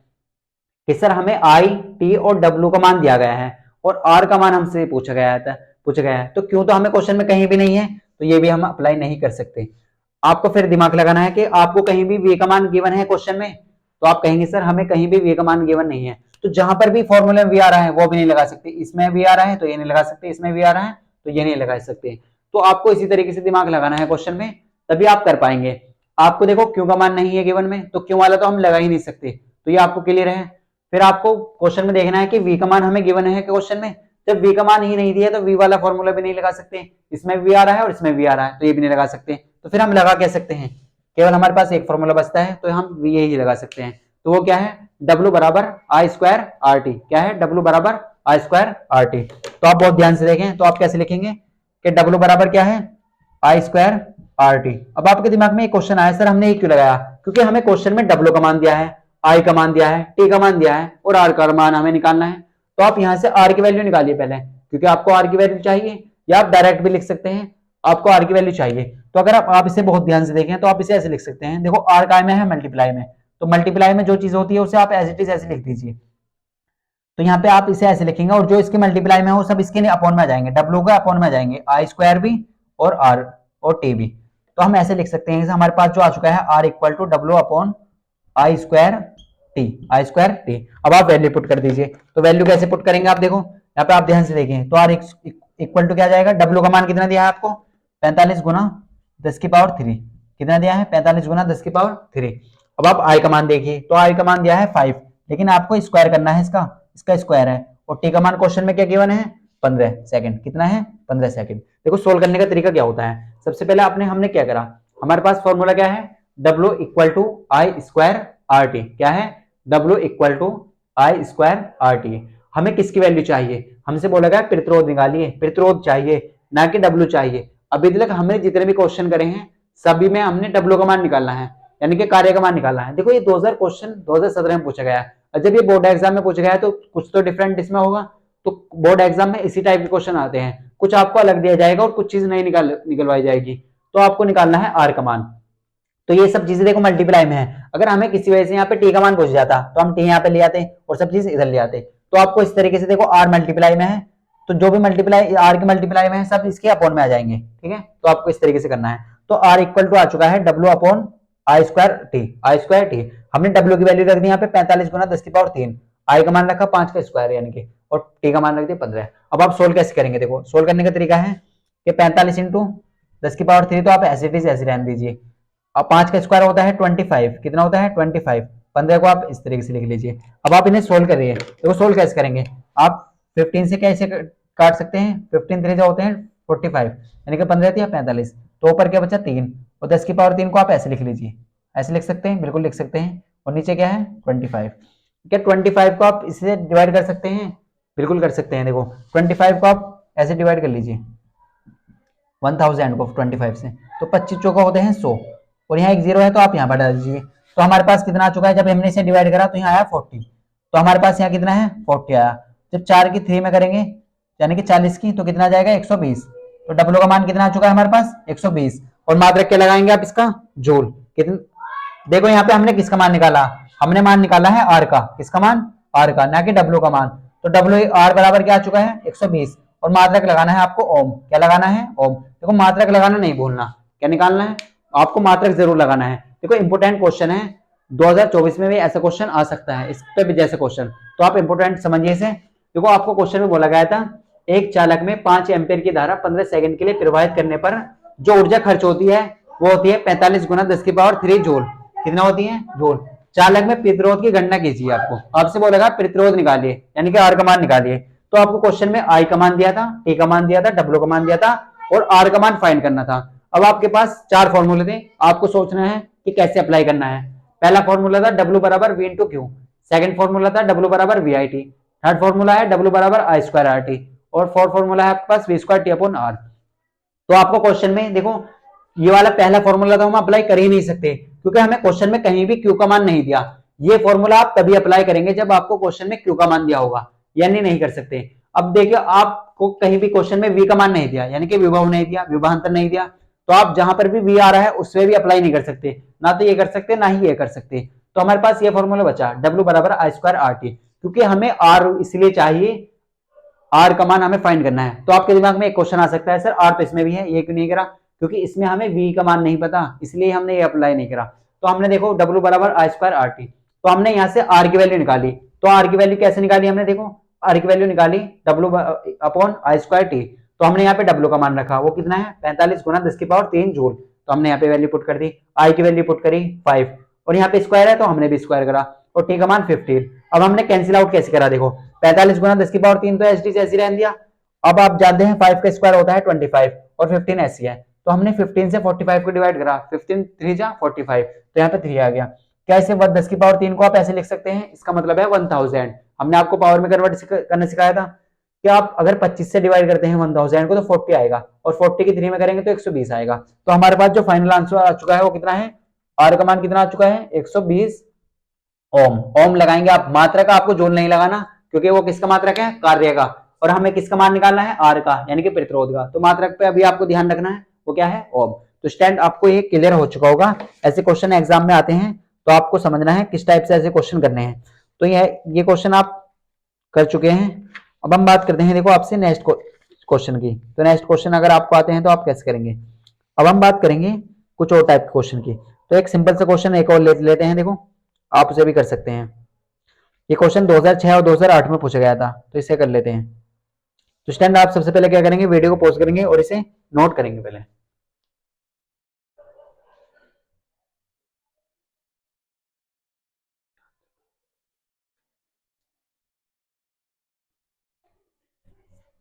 कि सर हमें आई, टी और डब्ल्यू का मान दिया गया है और आर का मान हमसे पूछा गया है, तो क्यों, तो हमें क्वेश्चन में कहीं भी नहीं है, तो ये भी हम अप्लाई नहीं कर सकते। आपको फिर दिमाग लगाना है कि आपको कहीं भी वी का मान गिवन है क्वेश्चन में, तो आप कहेंगे सर हमें कहीं भी वी का मान गिवन नहीं है, तो जहां पर भी फॉर्मूले में वी आ रहा है वो भी नहीं लगा सकते। इसमें वी आ रहा है तो ये नहीं लगा सकते, इसमें वी आ रहा है तो ये नहीं लगा सकते। तो आपको इसी तरीके से दिमाग लगाना है क्वेश्चन में, तभी आप कर पाएंगे। आपको देखो क्यों का मान नहीं है गिवन में, तो क्यों वाला तो हम लगा ही नहीं सकते, तो ये आपको क्लियर है। फिर आपको क्वेश्चन में देखना है कि वी का मान हमें गिवन है क्वेश्चन में, जब वी का मान ही नहीं दिया तो वी वाला फॉर्मूला भी नहीं लगा सकते। इसमें वी आ रहा है और इसमें वी आ रहा है तो ये भी नहीं लगा सकते। तो फिर हम लगा क्या सकते हैं, केवल हमारे पास एक फॉर्मूला बचता है, तो हम वी यही लगा सकते हैं। तो वो क्या है, W बराबर आई स्क्वायर आर टी। क्या है, W बराबर आई स्क्वायर आर टी। तो आप बहुत ध्यान से देखें, तो आप कैसे लिखेंगे कि W बराबर क्या है, आई स्क्वायर आर टी। अब आपके दिमाग में एक क्वेश्चन आया, सर हमने ये क्यों लगाया, क्योंकि हमें क्वेश्चन में W का मान दिया है, आई का मान दिया है, टी का मान दिया है और आर का मान हमें निकालना है। तो आप यहां से आर की वैल्यू निकालिए पहले, क्योंकि आपको आर की वैल्यू चाहिए, या आप डायरेक्ट भी लिख सकते हैं, आपको आर की वैल्यू चाहिए। तो अगर आप इसे बहुत ध्यान से देखें तो आप इसे ऐसे लिख सकते हैं, देखो आर काय में है, मल्टीप्लाई में, तो मल्टीप्लाई में जो चीज होती है उसे आप एज इट इज ऐसे लिख दीजिए। तो यहाँ पे आप इसे ऐसे लिखेंगे और जो इसके मल्टीप्लाई में हो सब इसके अपॉन में आ जाएंगे, डब्ल्यू का अपॉन में आ जाएंगे, आई स्क्वायर भी और आर और टी भी। तो हम ऐसे लिख सकते हैं, हमारे पास जो आ चुका है R equal to W upon I square T, I square T. अब आप वैल्यू पुट कर दीजिए। तो वैल्यू कैसे पुट करेंगे, आप देखो यहाँ पे आप ध्यान से देखें, तो आर इक्वल टू क्या जाएगा, डब्ल्यू का मान कितना दिया है आपको, 45 गुना 10⁻³ कितना दिया है, 45 गुना 10⁻³। अब आप आई का मान देखिए, तो आई का मान दिया है 5, लेकिन आपको स्क्वायर करना है इसका स्क्वायर है, और टी का मान क्वेश्चन में क्या गिवन है, 15 सेकंड। कितना है, 15 सेकंड। देखो सोल्व करने का तरीका क्या होता है, सबसे पहले हमने क्या करा, हमारे पास फॉर्मूला क्या है, W equal to I square R T. क्या है, W equal to I square R T. हमें किसकी वैल्यू चाहिए, हमसे बोला गया प्रतिरोध निकालिए, प्रतिरोध चाहिए ना कि W चाहिए। अभी तक हमने जितने भी क्वेश्चन करे हैं सभी में हमने W का मान निकालना है, यानी कि कार्य का मान निकालना है। देखो ये 2000 क्वेश्चन 2017 में पूछा गया है, और जब ये बोर्ड एग्जाम में पूछा गया है तो कुछ तो डिफरेंट इसमें होगा। तो बोर्ड एग्जाम में इसी टाइप के क्वेश्चन आते हैं, कुछ आपको अलग दिया जाएगा और कुछ चीज नहीं निकलवाई जाएगी। तो आपको निकालना है आर का मान। तो ये सब चीजें देखो मल्टीप्लाई में है, अगर हमें किसी वजह से यहाँ पे टी का मान पूछ जाता तो हम टी यहाँ पे ले आते और सब चीज इधर ले आते। तो आपको इस तरीके से देखो आर मल्टीप्लाई में है, तो जो भी मल्टीप्लाई आर के मल्टीप्लाई में है सब इसके अपॉन में आ जाएंगे, ठीक है। तो आपको इस तरीके से करना है। तो आर इक्वल टू आ चुका है W upon I square T, I square T. हमने डब्ल्यू की वैल्यू रख दी यहाँ पे 45 गुना 10 की पावर 3, आई का मान रखा 5 का स्क्वायर यानी कि, और टी का मान रख दिया 15। अब आप सोल्व कैसे करेंगे, देखो सोल्व करने का तरीका है कि 45 इंटू 10 की पावर 3, तो आप एज इट इज ऐसे रहने दीजिए। अब 5 का स्क्वायर होता है 25, कितना होता है 25, 15 को आप इस तरीके से लिख लीजिए। अब आप इन्हें सोल्व करिए, देखो सोल्व कैसे करेंगे, आप 15 से कैसे काट सकते हैं, 15 3 होते हैं 45, यानी कि 15 या 45, तो ऊपर क्या बचा 3, और 10 की पावर 3 को आप ऐसे लिख लीजिए, ऐसे लिख सकते हैं, बिल्कुल लिख सकते हैं, और नीचे क्या है 25। क्या 25 को आप इससे डिवाइड कर सकते हैं, बिल्कुल कर सकते हैं। देखो 25 को आप ऐसे डिवाइड कर लीजिए 1000 को 25 से, तो 25 चौका होते हैं 100, और यहाँ एक जीरो है तो आप यहाँ पर डाल दीजिए। तो हमारे पास कितना आ चुका है, जब हमने इसे डिवाइड करा तो यहाँ आया 40, तो हमारे पास यहाँ कितना है 40 आया। जब 4 की 3 में करेंगे यानी कि 40 की, तो कितना आ जाएगा 120, तो डब्ल्यू का मान कितना आ चुका है हमारे पास 120, और मात्रक क्या लगाएंगे आप इसका, जूल। कितना, देखो यहाँ पे हमने किसका मान निकाला, हमने मान निकाला है आर का, किसका मान, आर का, ना कि डब्ल्यू का मान। तो डब्ल्यू आर बराबर क्या आ चुका है 120, और मात्रक लगाना है आपको ओम, क्या लगाना है ओम। देखो मात्रक लगाना नहीं भूलना, क्या निकालना है आपको, मात्रक जरूर लगाना है। देखो इंपोर्टेंट क्वेश्चन है, 2024 में भी ऐसा क्वेश्चन आ सकता है, इस पे भी जैसे क्वेश्चन, तो आप इंपोर्टेंट समझिए इसे। देखो आपको क्वेश्चन में बोला गया था, एक चालक में 5 एम्पीयर की धारा 15 सेकंड के लिए प्रवाहित करने पर जो ऊर्जा खर्च होती है वो होती है 45 गुना 10 की पावर 3 जूल। कितना होती है जूल। चालक में प्रतिरोध की गणना कीजिए, आपसे बोलेगा प्रतिरोध निकालिए, यानी कि आर का मान निकालिए। तो आपको क्वेश्चन में आई का मान दिया था, टी का मान दिया था, डब्ल्यू का मान दिया था, और आर का मान फाइंड करना था। अब आपके पास 4 फॉर्मूले थे, आपको सोचना है कि कैसे अप्लाई करना है। पहला फॉर्मूला था डब्ल्यू बराबर V into Q, second formula था डब्ल्यू बराबर V I T, third formula है डब्ल्यू बराबर आई स्क्वायर आर टी, और फोर्थ फॉर्मूला है आपके पास V square T upon R. तो आपको क्वेश्चन में देखो ये वाला पहला फॉर्मूला तो हम अप्लाई कर ही नहीं सकते, क्योंकि हमें क्वेश्चन में कहीं भी क्यू का मान नहीं दिया। ये फॉर्मूला आप तभी अप्लाई करेंगे जब आपको क्वेश्चन में क्यू का मान दिया होगा, यानी नहीं कर सकते। अब देखिए आपको कहीं भी क्वेश्चन में वी का मान नहीं दिया, यानी कि विभव नहीं दिया, विभवांतर नहीं दिया, तो आप जहां पर भी वी आ रहा है उसमें भी अप्लाई नहीं कर सकते, ना तो ये कर सकते ना ही ये कर सकते। तो हमारे पास ये फॉर्मूला बचा डब्ल्यू बराबर आई स्क्वायर आर टी, क्योंकि हमें आर इसलिए चाहिए, आर का मान हमें फाइंड करना है। तो आपके दिमाग में एक क्वेश्चन आ सकता है, सर आर तो इसमें भी है, ये क्यों नहीं करा, क्योंकि इसमें हमें वी का मान नहीं पता, इसलिए हमने ये अप्लाई नहीं करा। तो हमने देखो डब्ल्यू बराबर आई स्क्वायर आर टी, तो हमने यहाँ से आर की वैल्यू निकाली। तो आर की वैल्यू कैसे निकाली हमने, देखो आर की वैल्यू निकाली W upon I square T, तो हमने यहाँ पे डब्ल्यू का मान रखा, वो कितना है 45 गुना 10 की पावर 3 जूल, तो हमने यहाँ पे वैल्यू पुट कर दी, आई की वैल्यू पुट करी 5, और यहाँ पे स्क्वायर है तो हमने भी स्क्वायर करा, और टी का मान 15। अब हमने कैंसिल आउट कैसे करा, देखो 45 गुना 10 की पावर 3 तो एस टी से ऐसी रहने दिया। अब आप जानते हैं 5 का स्क्वायर होता है 25, और 15 ऐसी है, तो हमने 15 से 45 को डिवाइड करा, 15 3 जा 45, तो यहाँ पे 3 आ गया। क्या इसे 10 की पावर 3 को आप ऐसे लिख सकते हैं, इसका मतलब है 1000। हमने आपको पावर में कन्वर्ट करना सिखाया था कि आप अगर 25 से डिवाइड करते हैं 1000 को तो 40 आएगा, और 40 की 3 में करेंगे तो 120 आएगा। तो हमारे पास जो फाइनल आंसर आ चुका है वो कितना है, आर का मान कितना आ चुका है 120 ओम। ओम लगाएंगे आप, मात्रा का आपको जोड़ नहीं लगाना, क्योंकि वो किसका मात्रक है, कार्य का, और हमें किसका मान निकालना है, आर का, यानी कि प्रतिरोध का। तो मात्रक पे अभी आपको ध्यान रखना है, वो क्या है ओम। तो स्टैंड आपको ये क्लियर हो चुका होगा। ऐसे क्वेश्चन एग्जाम में आते हैं तो आपको समझना है किस टाइप से ऐसे क्वेश्चन करने हैं। तो ये क्वेश्चन आप कर चुके हैं। अब हम बात करते हैं देखो आपसे नेक्स्ट क्वेश्चन की। तो नेक्स्ट क्वेश्चन अगर आपको आते हैं तो आप कैसे करेंगे। अब हम बात करेंगे कुछ और टाइप के क्वेश्चन की। तो एक सिंपल सा क्वेश्चन एक और लेते हैं, देखो आप उसे भी कर सकते हैं। ये क्वेश्चन 2006 और 2008 में पूछा गया था, तो इसे कर लेते हैं। तो स्टैंड आप सबसे पहले क्या करेंगे, वीडियो को पॉज करेंगे और इसे नोट करेंगे पहले।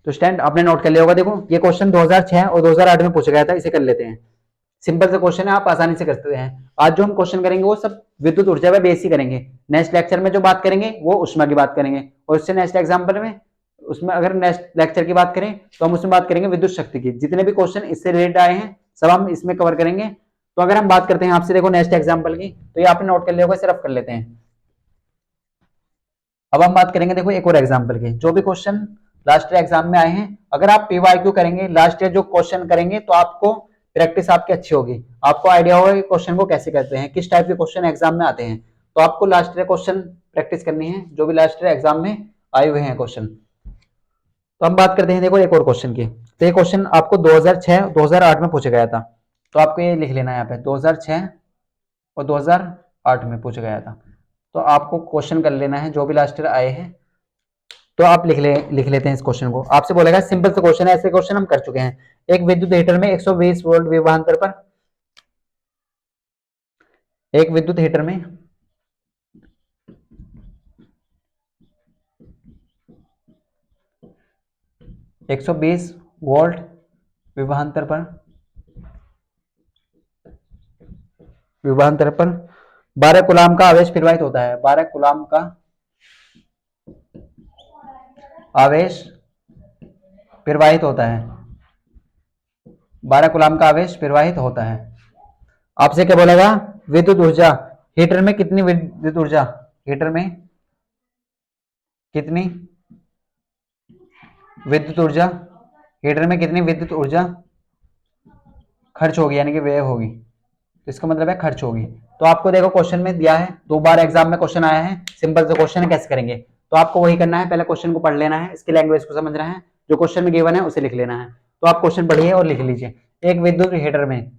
तो स्टैंड आपने नोट कर लिया होगा। देखो ये क्वेश्चन 2006 और 2008 में पूछा गया था, इसे कर लेते हैं। सिंपल सा क्वेश्चन है, आप आसानी से कर सकते हैं। आज जो हम क्वेश्चन करेंगे वो सब विद्युत ऊर्जा पे बेस ही करेंगे। नेक्स्ट लेक्चर में जो बात करेंगे वो ऊष्मा की बात करेंगे, और उससे नेक्स्ट एग्जाम्पल में उसमें अगर नेक्स्ट लेक्चर की बात करें तो हम उसमें बात करेंगे विद्युत शक्ति की। जितने भी क्वेश्चन इससे रिलेटेड आए हैं सब हम इसमें कवर करेंगे। तो अगर हम बात करते हैं आपसे देखो नेक्स्ट एग्जाम्पल की, तो ये आपने नोट कर लिया होगा, सिर्फ कर लेते हैं। अब हम बात करेंगे देखो एक और एग्जाम्पल की। जो भी क्वेश्चन लास्ट ईयर एग्जाम में आए हैं, अगर आप पीवाईक्यू करेंगे लास्ट ईयर जो क्वेश्चन करेंगे तो आपको प्रैक्टिस आपकी अच्छी होगी, आपको आइडिया होगा कि क्वेश्चन को कैसे करते हैं, किस टाइप के क्वेश्चन एग्जाम में आते हैं। तो आपको लास्ट ईयर क्वेश्चन प्रैक्टिस करनी है जो भी लास्ट ईयर एग्जाम में आए हुए हैं क्वेश्चन। तो हम बात करते हैं देखो एक और क्वेश्चन की। तो ये क्वेश्चन आपको 2006 2008 में पूछा गया था, तो आपको ये लिख लेना है यहाँ पे 2006 और 2008 8 में पूछा गया था। तो आपको क्वेश्चन कर लेना है जो भी लास्ट ईयर आए हैं। तो आप लिख लेते हैं इस क्वेश्चन को। आपसे बोलेगा सिंपल से क्वेश्चन है, ऐसे क्वेश्चन हम कर चुके हैं। एक विद्युत हीटर में 120 वोल्ट विभवांतर पर, एक विद्युत हीटर में 120 वोल्ट विभवांतर पर 12 कूलाम का आवेश प्रवाहित होता है। 12 कूलाम का आवेश प्रवाहित होता है। 12 कूलाम का आवेश प्रवाहित होता है। आपसे क्या बोलेगा? विद्युत ऊर्जा हीटर में कितनी विद्युत ऊर्जा, हीटर में कितनी विद्युत ऊर्जा, हीटर में कितनी विद्युत ऊर्जा खर्च होगी, यानी कि व्यय होगी। तो इसका मतलब है खर्च होगी। तो आपको देखो क्वेश्चन में दिया है, 2 बार एग्जाम में क्वेश्चन आया है। सिंपल से क्वेश्चन है, कैसे करेंगे? तो आपको वही करना है, पहले क्वेश्चन को पढ़ लेना है, इसकी लैंग्वेज को समझना है, जो क्वेश्चन में गिवन है उसे लिख लेना है। तो आप क्वेश्चन पढ़िए और लिख लीजिए। एक विद्युत हीटर में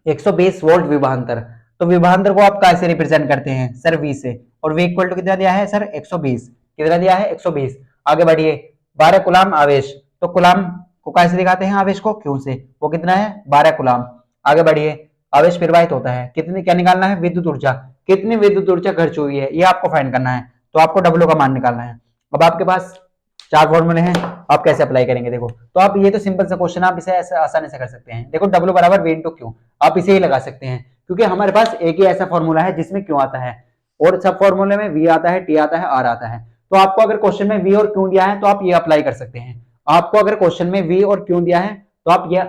120 वोल्ट विभवांतर, तो विभवांतर को आप कैसे रिप्रेजेंट करते हैं सर? V से। और V इक्वल टू कितना दिया है सर? 120। कितना दिया है? 120। आगे बढ़िए। 12 कूलाम आवेश, तो कूलाम को कैसे दिखाते हैं आवेश को? Q से। वो कितना है? 12 कूलाम। आगे बढ़िए। आवेश प्रवाहित होता है, कितनी, क्या निकालना है? विद्युत ऊर्जा। कितनी विद्युत ऊर्जा खर्च हुई है, ये आपको फाइंड करना है। तो आपको W का मान निकालना है। अब आपके पास 4 फॉर्मूले हैं, आप कैसे अप्लाई करेंगे देखो। तो आप ये तो सिंपल सा क्वेश्चन, आप इसे ऐसे आसानी से कर सकते हैं। देखो W बराबर V इंटू Q, आप इसे ही लगा सकते हैं, क्योंकि हमारे पास एक ही ऐसा फॉर्मूला है जिसमें Q आता है और सब फॉर्मूले में V आता है, T आता है, R आता है। तो आपको अगर क्वेश्चन में V और Q दिया है तो आप ये अप्लाई कर सकते हैं। आपको अगर क्वेश्चन में V और Q दिया है तो आप ये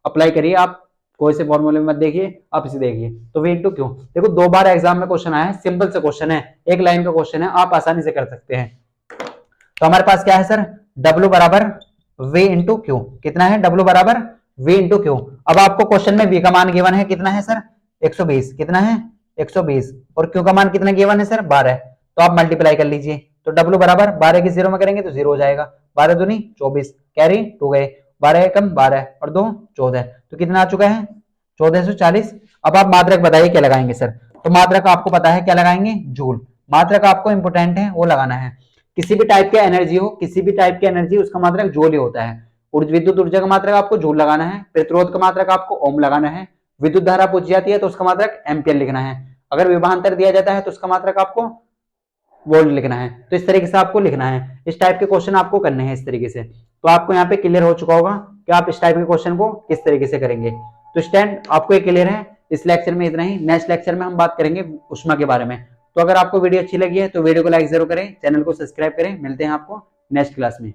अप्लाई करिए। आप कोई से फॉर्मूले में मत देखिए, आप इसे देखिए। तो V इंटू Q, देखो 2 बार एग्जाम में क्वेश्चन आया है, सिंपल से क्वेश्चन है, एक लाइन का क्वेश्चन है, आप आसानी से कर सकते हैं। तो हमारे पास क्या है सर? W बराबर V इंटू Q। कितना है? W बराबर V इंटू Q। अब आपको क्वेश्चन में V का मान गिवन है, कितना है सर? 120। कितना है? 120। और Q का मान कितना गिवन है सर? 12। तो आप मल्टीप्लाई कर लीजिए। तो W बराबर 12 की 0 में करेंगे तो 0 हो जाएगा। 12 दूनी 24, कैरी 2 गए, 12 कम 12 और 2 14। तो कितना आ चुका है? 1440। अब आप मात्रक बताइए क्या लगाएंगे सर? तो मात्रक आपको पता है क्या लगाएंगे? जूल। मात्रक आपको इंपोर्टेंट है, वो लगाना है। किसी भी टाइप की एनर्जी हो, किसी भी टाइप की एनर्जी, उसका मात्रक जूल ही होता है। विद्युत ऊर्जा का मात्रक आपको जूल लगाना है, प्रतिरोध का मात्रक आपको ओम लगाना है, विद्युत धारा पूछी जाती है तो उसका मात्रक एम्पियर लिखना है, अगर विभवांतर दिया जाता है तो उसका मात्रक आपको वोल्ट लिखना है। तो इस तरीके से आपको लिखना है। इस टाइप के क्वेश्चन आपको करने हैं इस तरीके से। तो आपको यहाँ पे क्लियर हो चुका होगा कि आप इस टाइप के क्वेश्चन को किस तरीके से करेंगे। तो स्टैंड आपको ये क्लियर है। इस लेक्चर में इतना ही। नेक्स्ट लेक्चर में हम बात करेंगे उष्मा के बारे में। तो अगर आपको वीडियो अच्छी लगी है तो वीडियो को लाइक जरूर करें, चैनल को सब्सक्राइब करें। मिलते हैं आपको नेक्स्ट क्लास में।